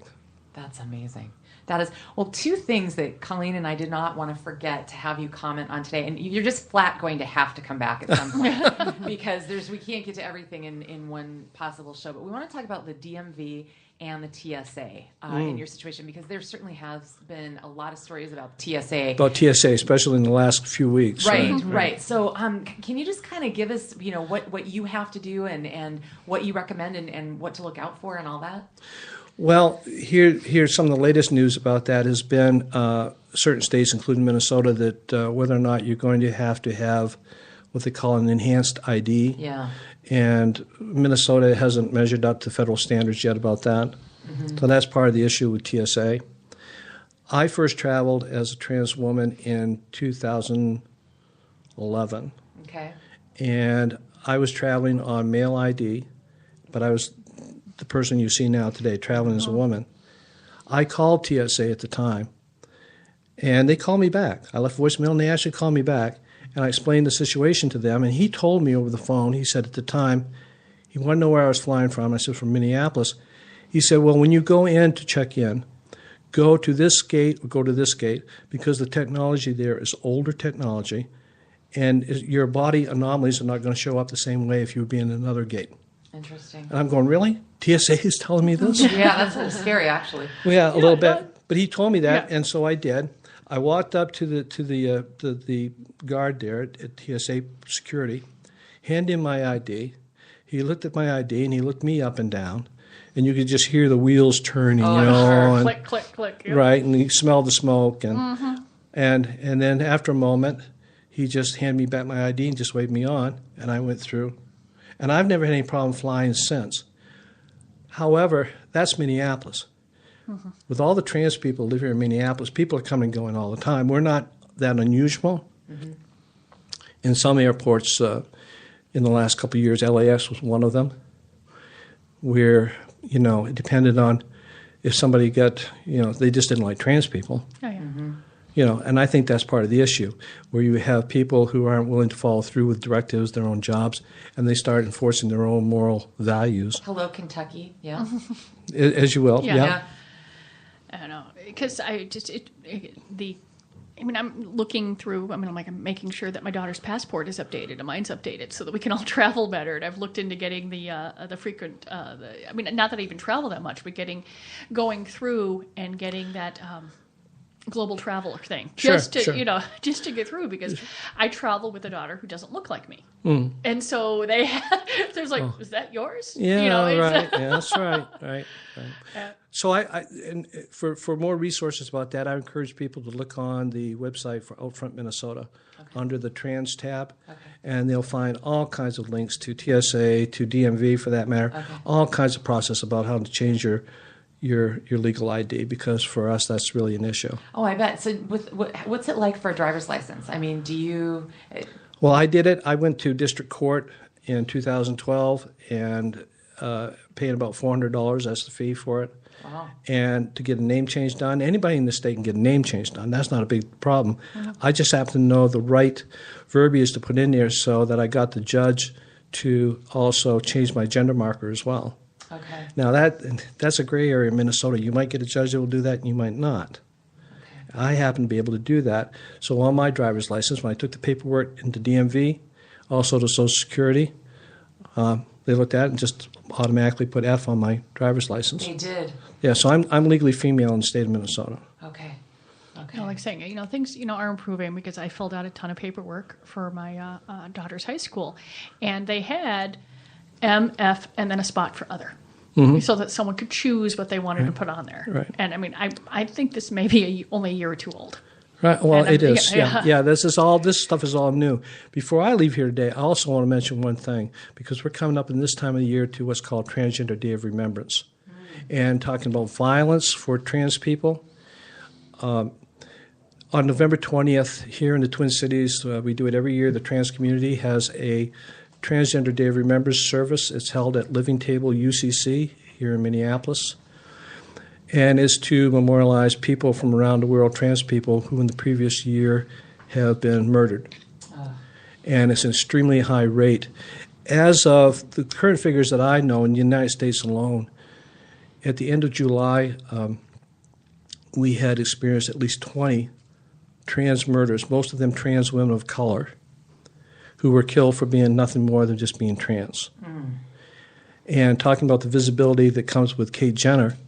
That's amazing. That is, well, two things that Colleen and I did not want to forget to have you comment on today, and you're just flat going to have to come back at some point because we can't get to everything in one possible show, but we want to talk about the DMV and the TSA in your situation, because there certainly has been a lot of stories about TSA.
About TSA, especially in the last few weeks.
Right. So can you just kind of give us, what you have to do and what you recommend and what to look out for and all that?
Well, here's some of the latest news about that has been certain states, including Minnesota, that whether or not you're going to have what they call an enhanced ID.
Yeah.
And Minnesota hasn't measured up to federal standards yet about that. Mm-hmm. So that's part of the issue with TSA. I first traveled as a trans woman in 2011.
Okay.
And I was traveling on male ID, but I was the person you see now today, traveling as a woman. I called TSA at the time, and they called me back. I left voicemail, and they actually called me back, and I explained the situation to them, and he told me over the phone, he said at the time, he wanted to know where I was flying from. I said, from Minneapolis. He said, well, when you go in to check in, go to this gate or go to this gate, because the technology there is older technology, and your body anomalies are not going to show up the same way if you would be in another gate.
Interesting.
And I'm going, really? TSA is telling me this?
Yeah, that's a little scary, actually.
Well, yeah, a little bit. But he told me that, and so I did. I walked up to the guard there at TSA security, handed him my ID. He looked at my ID, and he looked me up and down, and you could just hear the wheels turning,
Sure. Click, click, click. Yep.
Right, and he smelled the smoke, and then after a moment, he just handed me back my ID and just waved me on, and I went through. And I've never had any problem flying since. However, that's Minneapolis. With all the trans people who live here in Minneapolis, people are coming and going all the time. We're not that unusual. In some airports, in the last couple of years, LAX was one of them, where, it depended on if somebody got, they just didn't like trans people.
Oh, yeah.
And I think that's part of the issue, where you have people who aren't willing to follow through with directives, their own jobs, and they start enforcing their own moral values.
Hello, Kentucky. Yeah.
As you will.
Yeah. I don't know, because I'm looking through, I'm making sure that my daughter's passport is updated and mine's updated so that we can all travel better. And I've looked into getting the frequent, not that I even travel that much, but going through and getting that global traveler thing. Just to get through, because I travel with a daughter who doesn't look like me. And so there's like, is that yours?
Yeah, right. Yeah, that's right. Right. So and for more resources about that, I encourage people to look on the website for Outfront Minnesota under the Trans tab, and they'll find all kinds of links to TSA, to DMV for that matter, all kinds of process about how to change your legal ID, because for us that's really an issue.
Oh, I bet. So what's it like for a driver's license? Do you...
Well, I did it. I went to district court in 2012 and paying about $400 as the fee for it.
Wow.
And to get a name change done, anybody in the state can get a name change done. That's not a big problem. I just happen to know the right verbiage to put in there so that I got the judge to also change my gender marker as well.
Okay.
Now, that's a gray area in Minnesota. You might get a judge that will do that, and you might not. Okay. I happen to be able to do that. So on my driver's license, when I took the paperwork into DMV, also to Social Security, they looked at it and just automatically put F on my driver's license.
They did?
Yeah, so I'm legally female in the state of Minnesota.
Okay.
Like saying, things, are improving, because I filled out a ton of paperwork for my daughter's high school, and they had MF and then a spot for other. So that someone could choose what they wanted to put on there.
Right.
And I think this may be only a year or two old.
Right. Well, it is. Yeah. This stuff is all new. Before I leave here today, I also want to mention one thing, because we're coming up in this time of the year to what's called Transgender Day of Remembrance, and talking about violence for trans people. On November 20th, here in the Twin Cities, we do it every year. The trans community has a Transgender Day of Remembrance service. It's held at Living Table UCC here in Minneapolis, and is to memorialize people from around the world, trans people who in the previous year have been murdered. And it's an extremely high rate. As of the current figures that I know in the United States alone, at the end of July, we had experienced at least 20 trans murders, most of them trans women of color, who were killed for being nothing more than just being trans. And talking about the visibility that comes with Kate Jenner,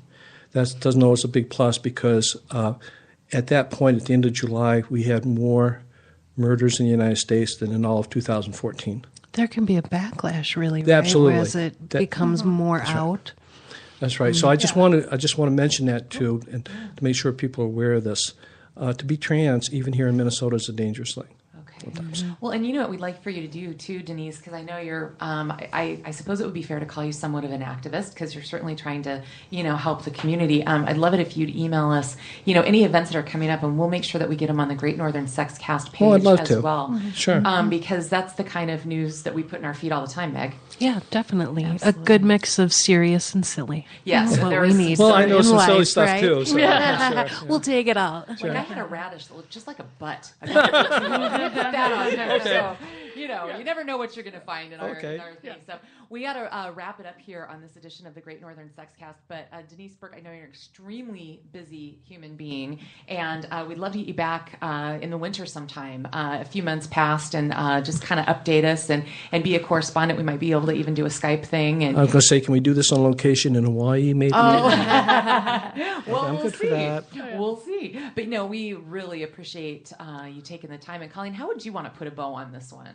that doesn't know it's a big plus, because at that point, at the end of July, we had more murders in the United States than in all of 2014.
There can be a backlash, really, right?
Absolutely.
As it becomes more out.
That's right. So I just want to mention that too, and to make sure people are aware of this. To be trans, even here in Minnesota, is a dangerous thing.
Okay. Well, and you know what we'd like for you to do too, Denise, because I know you're, I suppose it would be fair to call you somewhat of an activist because you're certainly trying to, help the community. I'd love it if you'd email us, any events that are coming up, and we'll make sure that we get them on the Great Northern Sex Cast page
I'd love
as
to.
well.
Sure.
Because that's the kind of news that we put in our feed all the time, Meg.
Yeah, definitely.
Absolutely.
A good mix of serious and silly.
Yes,
That's what
there
we
is
need.
Well, I know
in
some silly
life,
stuff
right?
too. So, yeah.
We'll take it all.
Like I had a radish that looked just like a butt. I got to put that on there. So, you never know what you're going to find in our thing. So we got to wrap it up here on this edition of the Great Northern Sex Cast. But Denise Burke, I know you're an extremely busy human being, and we'd love to get you back in the winter sometime, a few months past, and just kind of update us and be a correspondent. We might be able to even do a Skype thing. And
I was going to say, can we do this on location in Hawaii, maybe?
well,
I'm
we'll
good for
see.
that.
We'll see. But we really appreciate you taking the time. And Colleen, how would you want to put a bow on this one?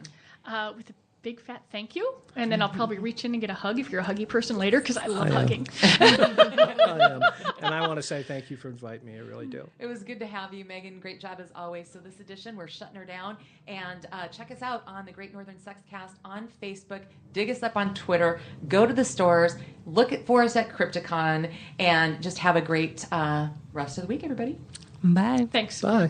With a big fat thank you, and then I'll probably reach in and get a hug if you're a huggy person later, because I love hugging.
I am. And I want to say thank you for inviting me. I really do.
It was good to have you, Megan. Great job as always. So this edition, we're shutting her down. And check us out on the Great Northern Sex Cast on Facebook. Dig us up on Twitter. Go to the stores. Look for us at Crypticon. And just have a great rest of the week, everybody.
Bye.
Thanks.
Bye.